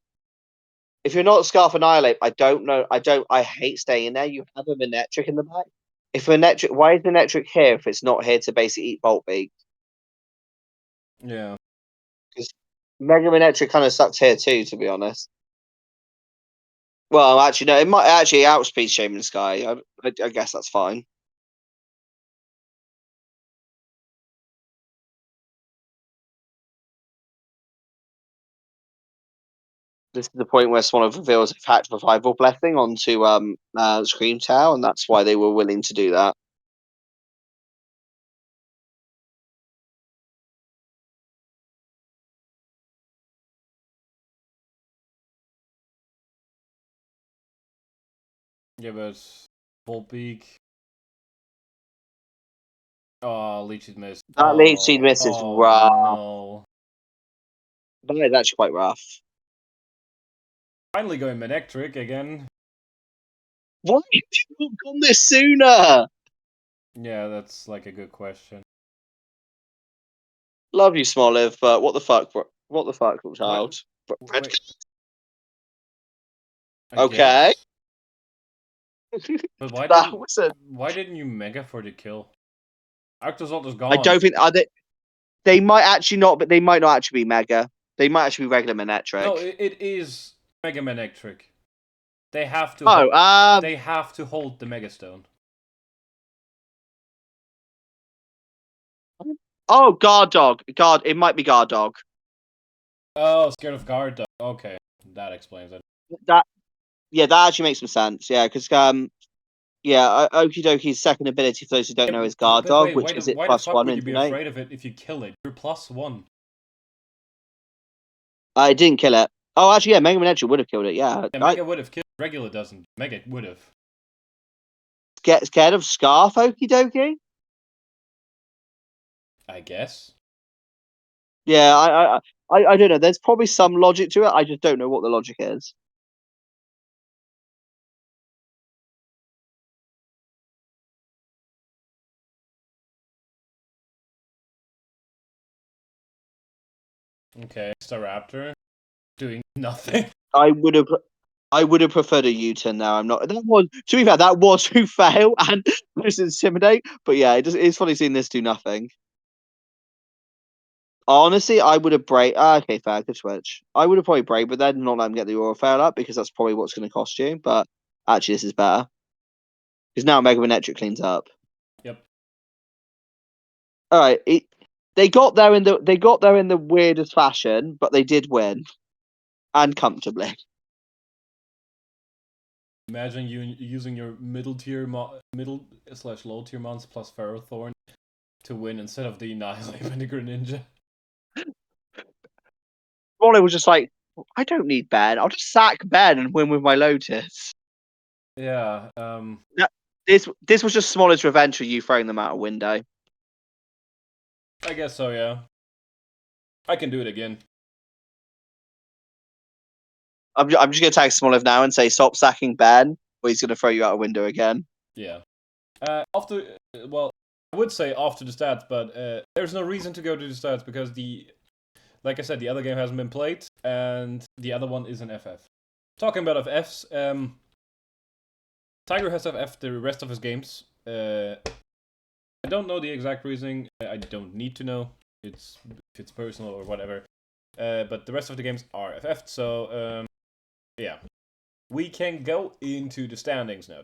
If you're not Scarf Annihilate, I don't know. I hate staying there. You have a Manetric in the back. If Manetric, why is Manetric here if it's not here to basically eat Bolt Beak? Yeah. Because Mega Manetric kind of sucks here too, to be honest. Well, actually, no, it might actually outspeed Shaman Sky. I guess that's fine. This is the point where Swan reveals a fact revival blessing onto Scream Tower, and that's why they were willing to do that. Yeah, but Volbeak. Oh, Leechy's missed. That Leechy miss is rough. No. That is actually quite rough. Finally going Manectric again. Why have you not gone this sooner? Yeah, that's like a good question. Love you, Smoliv, but what the fuck? What the fuck, child? Wait. Okay. But why didn't you Mega for the kill? Arctozolt is gone. I don't think they might actually not, but they might not actually be Mega. They might actually be regular Manetric. No, it is Mega Manectric. They have to. They have to hold the Mega Stone. Oh, Guard Dog. It might be Guard Dog. Oh, scared of Guard Dog. Okay, that explains it. That actually makes some sense. Yeah, because Yeah, Okie Dokie's second ability, for those who don't know, is Guard But Dog, wait, which is it why the fuck +1 would you into be innate. afraid of it if you kill it? You're +1. I didn't kill it. Oh, actually, yeah, Mega Man Edge would have killed it. Yeah, Yeah, Mega would have killed. Regular doesn't. Mega would have. Get scared of Scarf, Okie Dokie. I guess. Yeah, I don't know. There's probably some logic to it. I just don't know what the logic is. Okay, Staraptor doing nothing. I would have preferred a U-turn there. I'm not. That was, to be fair, that was who fail and just intimidate. But yeah, it's funny seeing this do nothing. Honestly, I would have break. Okay, fair, good switch. I would have probably break, but then not let him get the aura fail up because that's probably what's going to cost you. But actually, this is better because now Mega Man Electric cleans up. Yep. All right, they got there in the weirdest fashion, but they did win and comfortably. Imagine you using your middle/low tier mons plus Ferrothorn to win instead of the Annihilate Vinegar Ninja. Wally was just like, I don't need Ben. I'll just sack Ben and win with my Lotus. Yeah. This was just Smollett's revenge for you throwing them out a window. I guess so. Yeah. I can do it again. I'm just gonna tag Smollett now and say stop sacking Ben, or he's gonna throw you out a window again. Yeah. Well, I would say after the stats, but there's no reason to go to the stats because like I said, the other game hasn't been played, and the other one is an FF. Talking about FFs, Tiger has FF the rest of his games. I don't know the exact reason. I don't need to know. If it's personal or whatever. But the rest of the games are FF'd, so yeah. We can go into the standings now.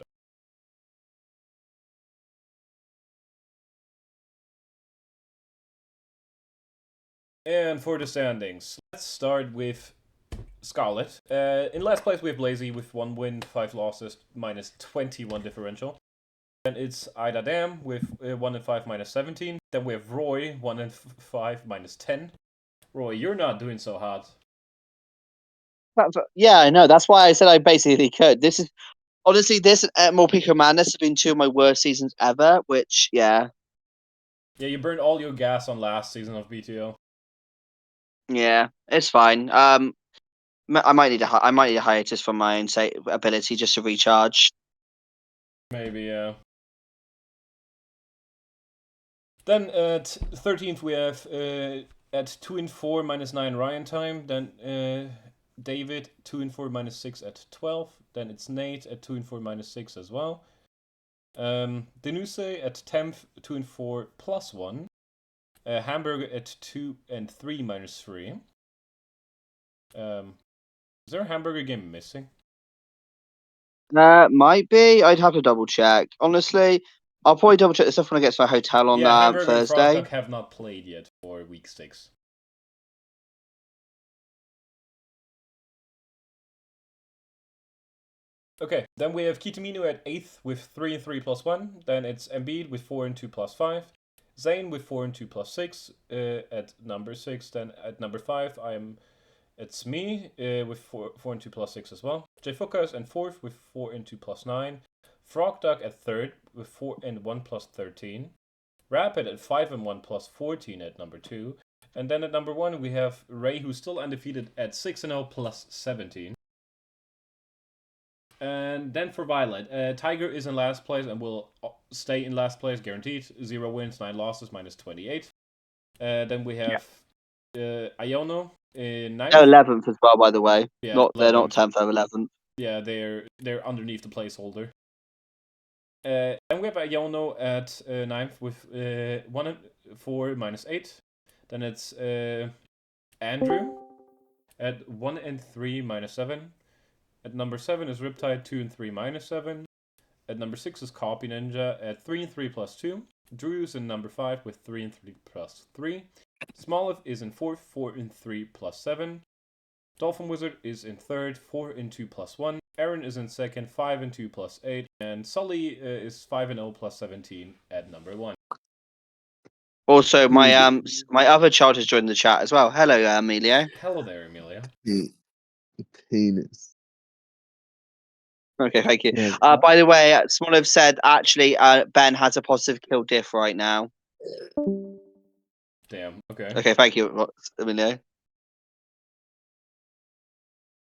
And for the standings, let's start with Scarlet. In last place we have Lazy with 1 win, 5 losses, minus 21 differential. Then it's Ida Dam with 1 and 5 minus 17. Then we have Roy 1 and 5 minus 10. Roy, you're not doing so hot. Yeah, I know. That's why I said I basically could. This is honestly this and more Pico Madness have been two of my worst seasons ever. Which yeah, Yeah, you burned all your gas on last season of BTL. yeah, it's fine. I might need a hiatus from my own ability just to recharge. Maybe, yeah. Then at 13th we have at 2 and 4 minus 9 Ryan time. Then David 2 and 4 minus 6 at 12. Then it's Nate at 2 and 4 minus 6 as well. Denuse at 10th 2 and 4 plus 1. Hamburger at 2 and 3 minus 3. Is there a Hamburger game missing? Might be. I'd have to double check. Honestly, I'll probably double check this stuff when I get to my hotel on Hamburger Thursday. and Frog Duck have not played yet for week 6. Okay, then we have Kitamino at 8th with 3 and 3 plus 1. Then it's Embiid with 4 and 2 plus 5. Zane with 4 and 2 plus 6 at number 6. Then at number 5, it's me with 4 and 2 plus 6 as well. Jay Fukas and 4th with 4 and 2 plus 9. Frog Duck at 3rd with 4 and 1 plus 13. Rapid at 5 and 1 plus 14 at number 2. And then at number 1 we have Ray, who's still undefeated at 6 and 0 plus 17. And then for Violet, Tiger is in last place and will stay in last place, guaranteed. 0 wins, 9 losses, minus 28. Then we have Iono in 9th. They're 11th as well, by the way. Yeah, they're not 10th, they're 11th. Yeah, they're underneath the placeholder. And we have Iono at 9th with 1 and 4 minus 8. Then it's Andrew at 1 and 3 minus 7. At number 7 is Riptide, 2 and 3 minus 7. At number 6 is Copy Ninja at 3 and 3 plus 2. Drew is in number 5 with 3 and 3 plus 3. Smoliv is in 4th, 4 and 3 plus 7. Dolphin Wizard is in 3rd, 4 and 2 plus 1. Aaron Aaron is in second, 5-2 plus 8, and Sully is 5-0 plus 17 at number 1. Also, my other child has joined the chat as well. Hello, Emilio. Hello there, Amelia. Penis. Okay, thank you. Yeah, By the way, someone have said actually Ben has a positive kill diff right now. Damn, okay. Okay, thank you, Emilio.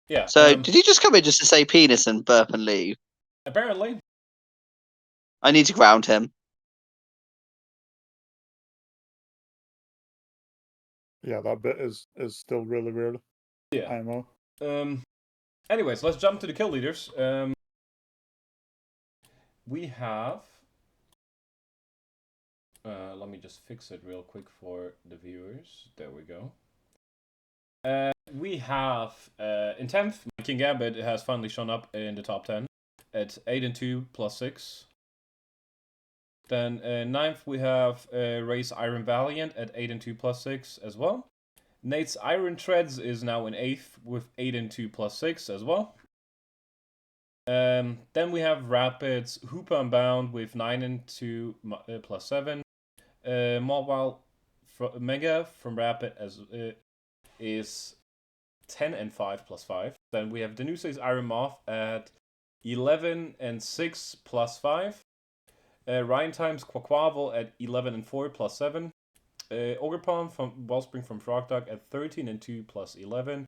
Yeah, So, did he just come in just to say penis and burp and leave? apparently. I need to ground him. Yeah, that bit is still really weird. Yeah. IMO. Anyways, let's jump to the kill leaders. We have... let me just fix it real quick for the viewers. There we go. We have, in 10th, King Gambit has finally shown up in the top 10 at 8-2 plus 6. Then 9th, we have Ray's Iron Valiant at 8-2 plus 6 as well. Nate's Iron Treads is now in 8th with 8-2 plus 6 as well. Then we have Rapid's Hoopa Unbound with 9-2 plus 7. Mobile Mega from Rapid is 10-5 plus 5. Then we have Danuse's Iron Moth at 11-6 plus 5. Ryan Times Quaquavel at 11-4 plus 7. Ogerpon from Wellspring from Frogdog at 13-2 plus 11.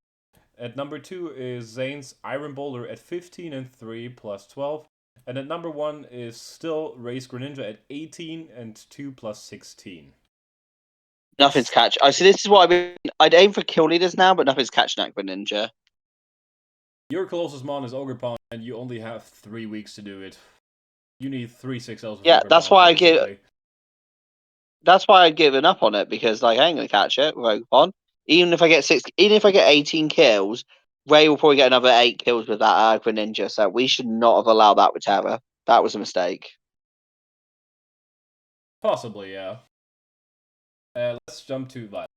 At number 2 is Zane's Iron Boulder at 15-3 plus 12. And at number 1 is still Ray's Greninja at 18-2 plus 16. Nothing's catch. I see. This is what I'd aim for kill leaders now, but nothing's catching Aqua Ninja. Your closest mon is Ogerpon, and you only have 3 weeks to do it. You need 3 6Ls. Yeah, that's why basically. That's why I'd given up on it, because like I ain't gonna catch it with Ogerpon. Even if I get 18 kills, Ray will probably get another 8 kills with that Aqua Ninja. So we should not have allowed that with Terra. That was a mistake. Possibly, yeah. Let's jump to Violet.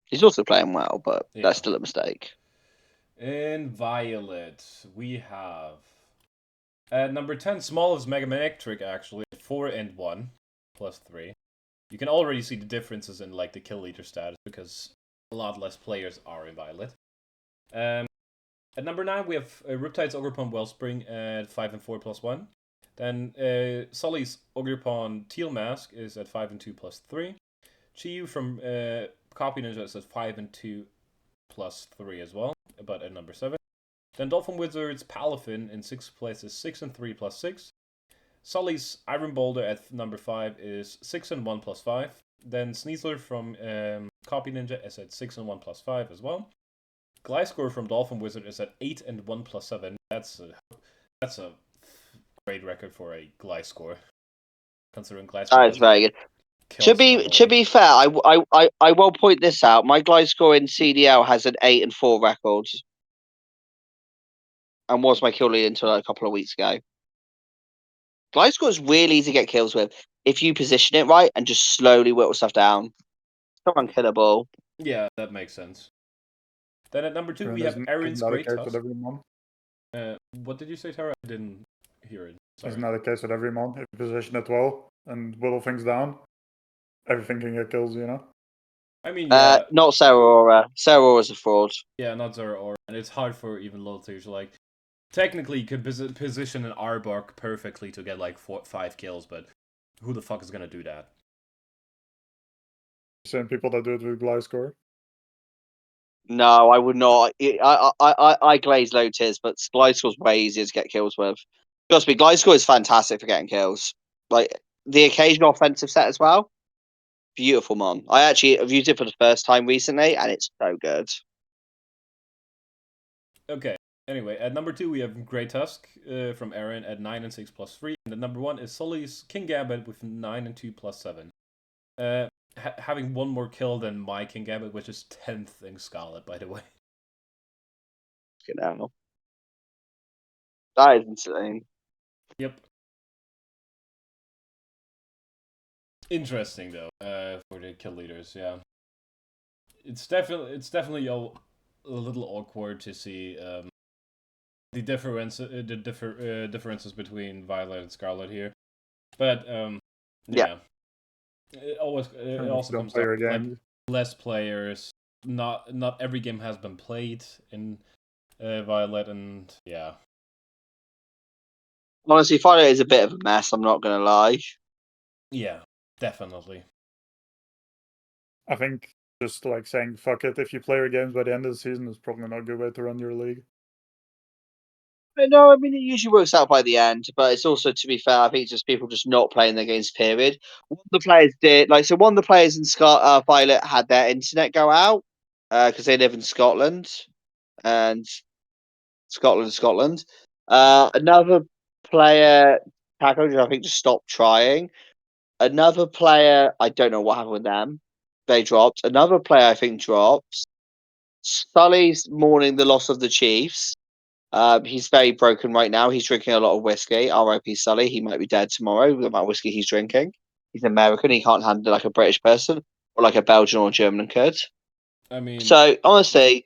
He's also playing well, but Yeah. that's still a mistake. In Violet, we have at number 10, smallest Mega Electric actually, 4-1 plus 3. You can already see the differences in like the kill leader status because a lot less players are in Violet. At number 9, we have Riptide's Ogerpon Wellspring at 5-4 plus 1. Then Sully's Ogerpon Teal Mask is at 5-2 plus 3. Chiyu from Copy Ninja is at 5-2 plus 3 as well, but at number 7. Then Dolphin Wizard's Palafin in 6th place is 6-3 plus 6. Sully's Iron Boulder at number 5 is 6-1 plus 5. Then Sneasler from Copy Ninja is at 6-1 plus 5 as well. Gliscor from Dolphin Wizard is at 8-1 plus 7. That's a great record for a Gliscor, considering Gliscor. That's very good. To be fair, I will point this out. My Gliscor in CDL has an 8-4 record, and was my kill lead until a couple of weeks ago. Gliscor is really easy to get kills with if you position it right and just slowly whittle stuff down. It's not unkillable. Yeah, that makes sense. Then at number 2 we have Aaron's Great Tusk. What did you say, Tara? I didn't hear it. Sorry. Isn't that the case with every mon? If you position it well and whittle things down, everything can get kills, you know? I mean, yeah. Not Zeraora. Zeraora's a fraud. Yeah, not Zeraora. And it's hard for even low tiers. Like, technically, you could position an Arbok perfectly to get like 5 kills, but who the fuck is gonna do that? Same people that do it with Gliscor. No, I would not. I glaze low tiers, but Gliscor's way easier to get kills with. Trust me, Gliscor is fantastic for getting kills. Like, the occasional offensive set as well. Beautiful mon. I actually have used it for the first time recently, and it's so good. Okay. Anyway, at number 2 we have Grey Tusk from Aaron at 9-6 plus 3, and at number 1 is Sully's King Gambit with 9-2 plus 7. Having one more kill than my King Gambit, which is 10th in Scarlet, by the way. You know, that is insane. Yep. Interesting though, for the kill leaders, yeah. It's definitely little awkward to see the differences between Violet and Scarlet here. But yeah. It also Don't comes play down your to like games. less players. Not every game has been played in Violet, and yeah. Honestly, Violet is a bit of a mess. I'm not gonna lie. Yeah, definitely. I think just like saying fuck it if you play your games by the end of the season is probably not a good way to run your league. No, I mean it usually works out by the end, but it's also, to be fair, I think it's just people just not playing their games. Period. One of the players did one of the players in Violet had their internet go out because they live in Scotland, and Scotland. Another player, Taco, I think, just stopped trying. Another player, I don't know what happened with them. They dropped. Another player, I think, dropped. Sully's mourning the loss of the Chiefs. He's very broken right now. He's drinking a lot of whiskey. R.I.P. Sully. He might be dead tomorrow with the amount of whiskey he's drinking. He's American. He can't handle like a British person or like a Belgian or German could. I mean, So honestly,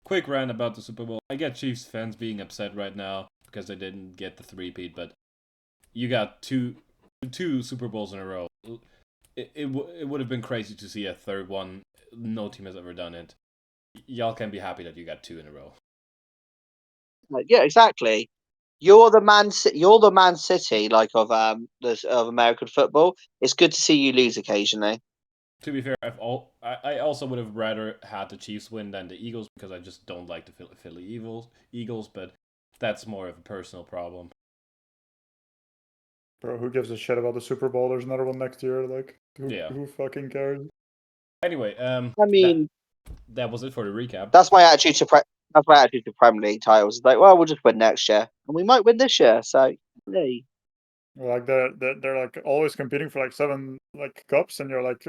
quick rant about the Super Bowl. I get Chiefs fans being upset right now because they didn't get the three-peat, but you got two Super Bowls in a row. It would have been crazy to see a third one. No team has ever done it. Y'all can be happy that you got two in a row. yeah, exactly. You're the Man City like of American football. It's good to see you lose occasionally. To be fair, I also would have rather had the Chiefs win than the Eagles because I just don't like the Philly Eagles, but that's more of a personal problem. Bro, who gives a shit about the Super Bowl? There's another one next year. Like, Yeah. who fucking cares? Anyway, I mean, that was it for the recap. that's my attitude to Premier League titles. It's like, well, we'll just win next year, and we might win this year. So, hey. Like they're like always competing for like 7 like cups, and you're like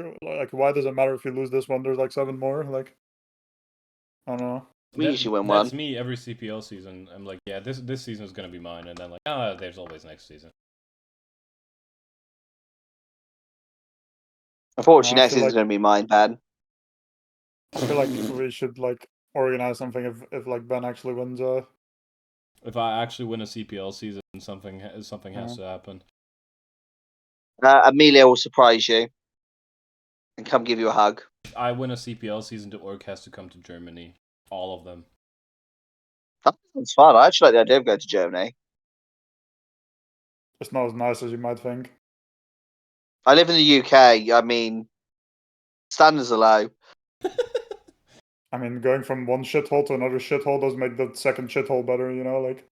why does it matter if you lose this one? There's like 7 more. Like, I don't know. We usually win That's one. me every CPL season. I'm like, yeah, this season is gonna be mine, and then like, there's always next season. Unfortunately, I next feel season's like going to be mine, Ben. I feel like we should like organize something if like Ben actually wins. If I actually win a CPL season, something has to happen. Amelia will surprise you and come give you a hug. If I win a CPL season, the org has to come to Germany. All of them. That sounds fun. I actually like the idea of going to Germany. It's not as nice as you might think. I live in the UK. I mean, standards are low. I mean, going from one shithole to another shithole does make the second shithole better. You know, like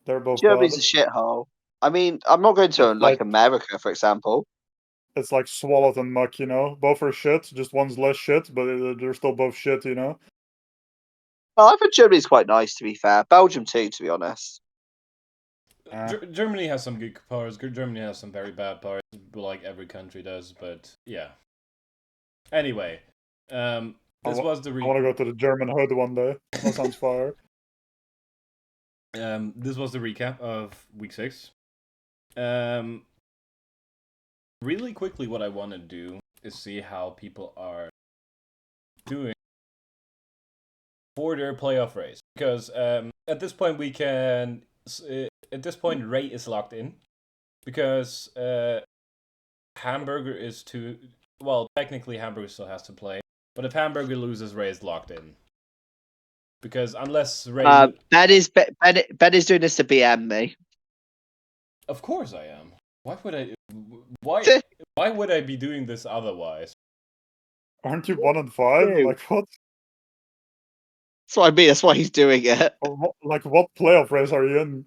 they're both Germany's bad. a shithole. I mean, I'm not going to It's like America, for example. It's like swallowed and muck, you know. Both are shit. Just one's less shit, but they're still both shit, you know. Well, I think Germany's quite nice, to be fair. Belgium too, to be honest. Germany has some good parts. Germany has some very bad parts, like every country does. But yeah. Anyway, this was the. I want to go to the German hood one day. That sounds fire. This was the recap of week 6. Really quickly, what I want to do is see how people are doing for their playoff race, because at this point we can. At this point, Ray is locked in because Hamburger is too. Well, technically, Hamburger still has to play, but if Hamburger loses, Ray is locked in. Because unless Ray, Ben is doing this to BM me. Of course I am. Why would I? Why would I be doing this otherwise? Aren't you 1 and 5? Ew. Like what? That's what I mean. That's why he's doing it. Like what playoff race are you in?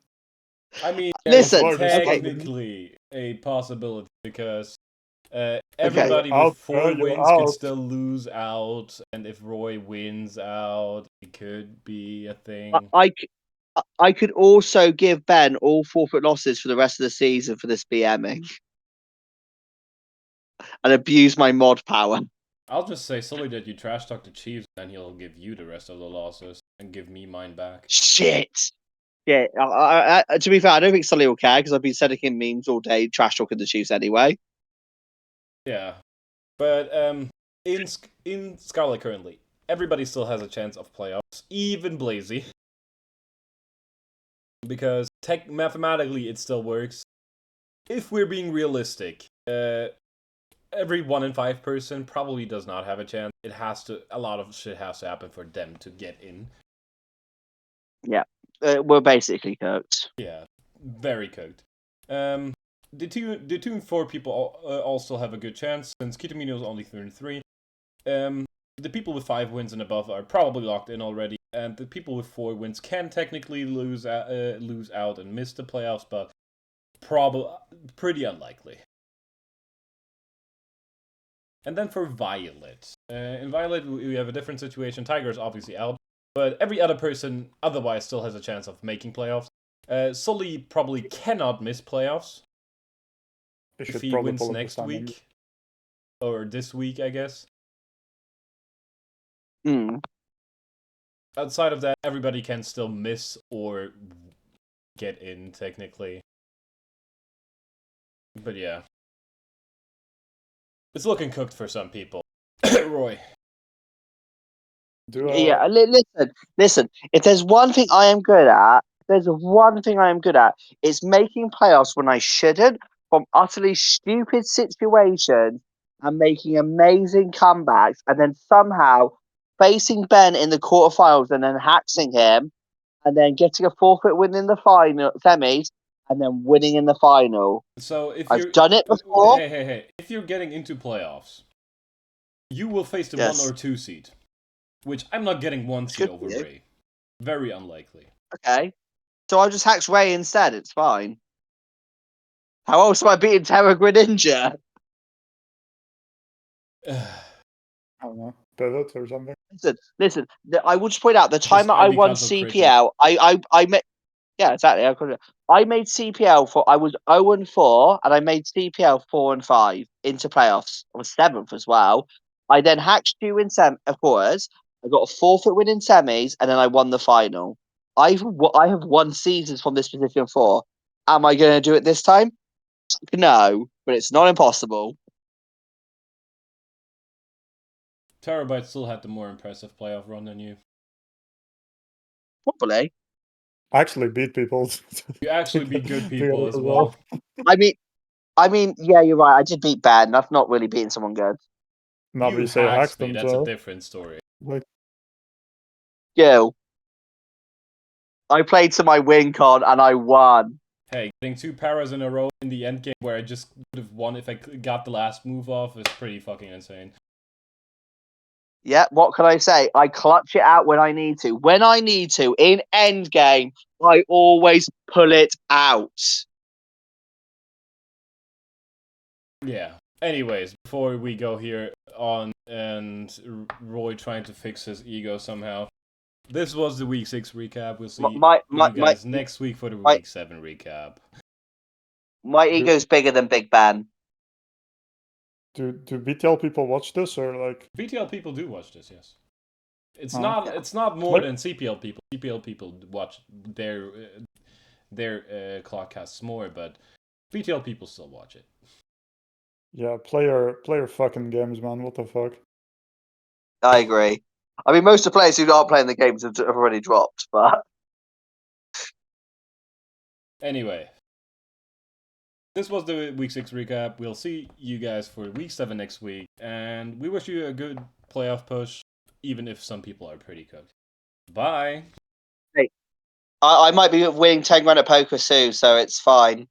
I mean, Listen, it's technically a possibility because everybody You're with 4 you're wins could out. still lose out, and if Roy wins out, it could be a thing. I could also give Ben all forfeit losses for the rest of the season for this BMing and abuse my mod power. I'll just say sorry that you trash talk the Chiefs, and he'll give you the rest of the losses and give me mine back. Shit. Yeah, to be fair, I don't think Sully will care because I've been sending him memes all day, trash talking the Chiefs anyway. Yeah, but in Scarlet currently, everybody still has a chance of playoffs, even Blazy. Because mathematically it still works. If we're being realistic, every 1 in 5 person probably does not have a chance. A lot of shit has to happen for them to get in. Yeah, we're basically cooked. Yeah, very cooked. The two and 4 people all still have a good chance, since Kitamino is only 33. The people with 5 wins and above are probably locked in already, and the people with 4 wins can technically lose out and miss the playoffs, but probably pretty unlikely. And then for Violet. In Violet, we have a different situation. Tiger is obviously out, but every other person otherwise still has a chance of making playoffs. Sully probably cannot miss playoffs if he wins next week. Or this week, I guess. Outside of that, everybody can still miss or get in, technically. But yeah. It's looking cooked for some people. Roy. Yeah, listen. If there's one thing I am good at, it's making playoffs when I shouldn't, from utterly stupid situations, and making amazing comebacks, and then somehow facing Ben in the quarterfinals and then haxing him, and then getting a forfeit win in the final semis, and then winning in the final. So if I've done it before. Hey. If you're getting into playoffs, you will face the 1 or 2 seed. Which I'm not getting 1 seed over Ray. Very unlikely. Okay. So I'll just hax Ray instead, it's fine. How else am I beating Terra Greninja? I don't know. Pivot or something. Listen. I will just point out the time that I won CPL, I made. Yeah, exactly. I made CPL for. I was 0-4, and I made CPL 4-5 into playoffs. I was 7th as well. I then hacked you in quarters. I got a forfeit win in semis, and then I won the final. I have won seasons from this position 4. Am I going to do it this time? No, but it's not impossible. Terabyte still had the more impressive playoff run than you. Probably. I actually beat people. You actually beat good people as well. I mean, yeah, you're right. I did beat Ben. That's not really beating someone good. No, you say hacked them, me. That's a different story. Like, Gil. I played to my win con and I won. Hey, getting 2 paras in a row in the end game where I just would have won if I got the last move off is pretty fucking insane. Yeah, what can I say? I clutch it out when I need to. When I need to, in end game, I always pull it out. Yeah. Anyways, before we go here on and Roy trying to fix his ego somehow, this was the Week 6 recap. We'll see you guys next week for the Week 7 recap. My ego's bigger than Big Ben. Do BTL people watch this or like? BTL people do watch this, yes. It's not more than CPL people. CPL people watch their Clodcasts more, but BTL people still watch it. Yeah, player fucking games, man. What the fuck? I agree. I mean, most of the players who aren't playing the games have already dropped, but... Anyway. This was the Week 6 recap. We'll see you guys for Week 7 next week, and we wish you a good playoff push, even if some people are pretty cooked. Bye! Hey, I might be winning 10 grand at poker soon, so it's fine.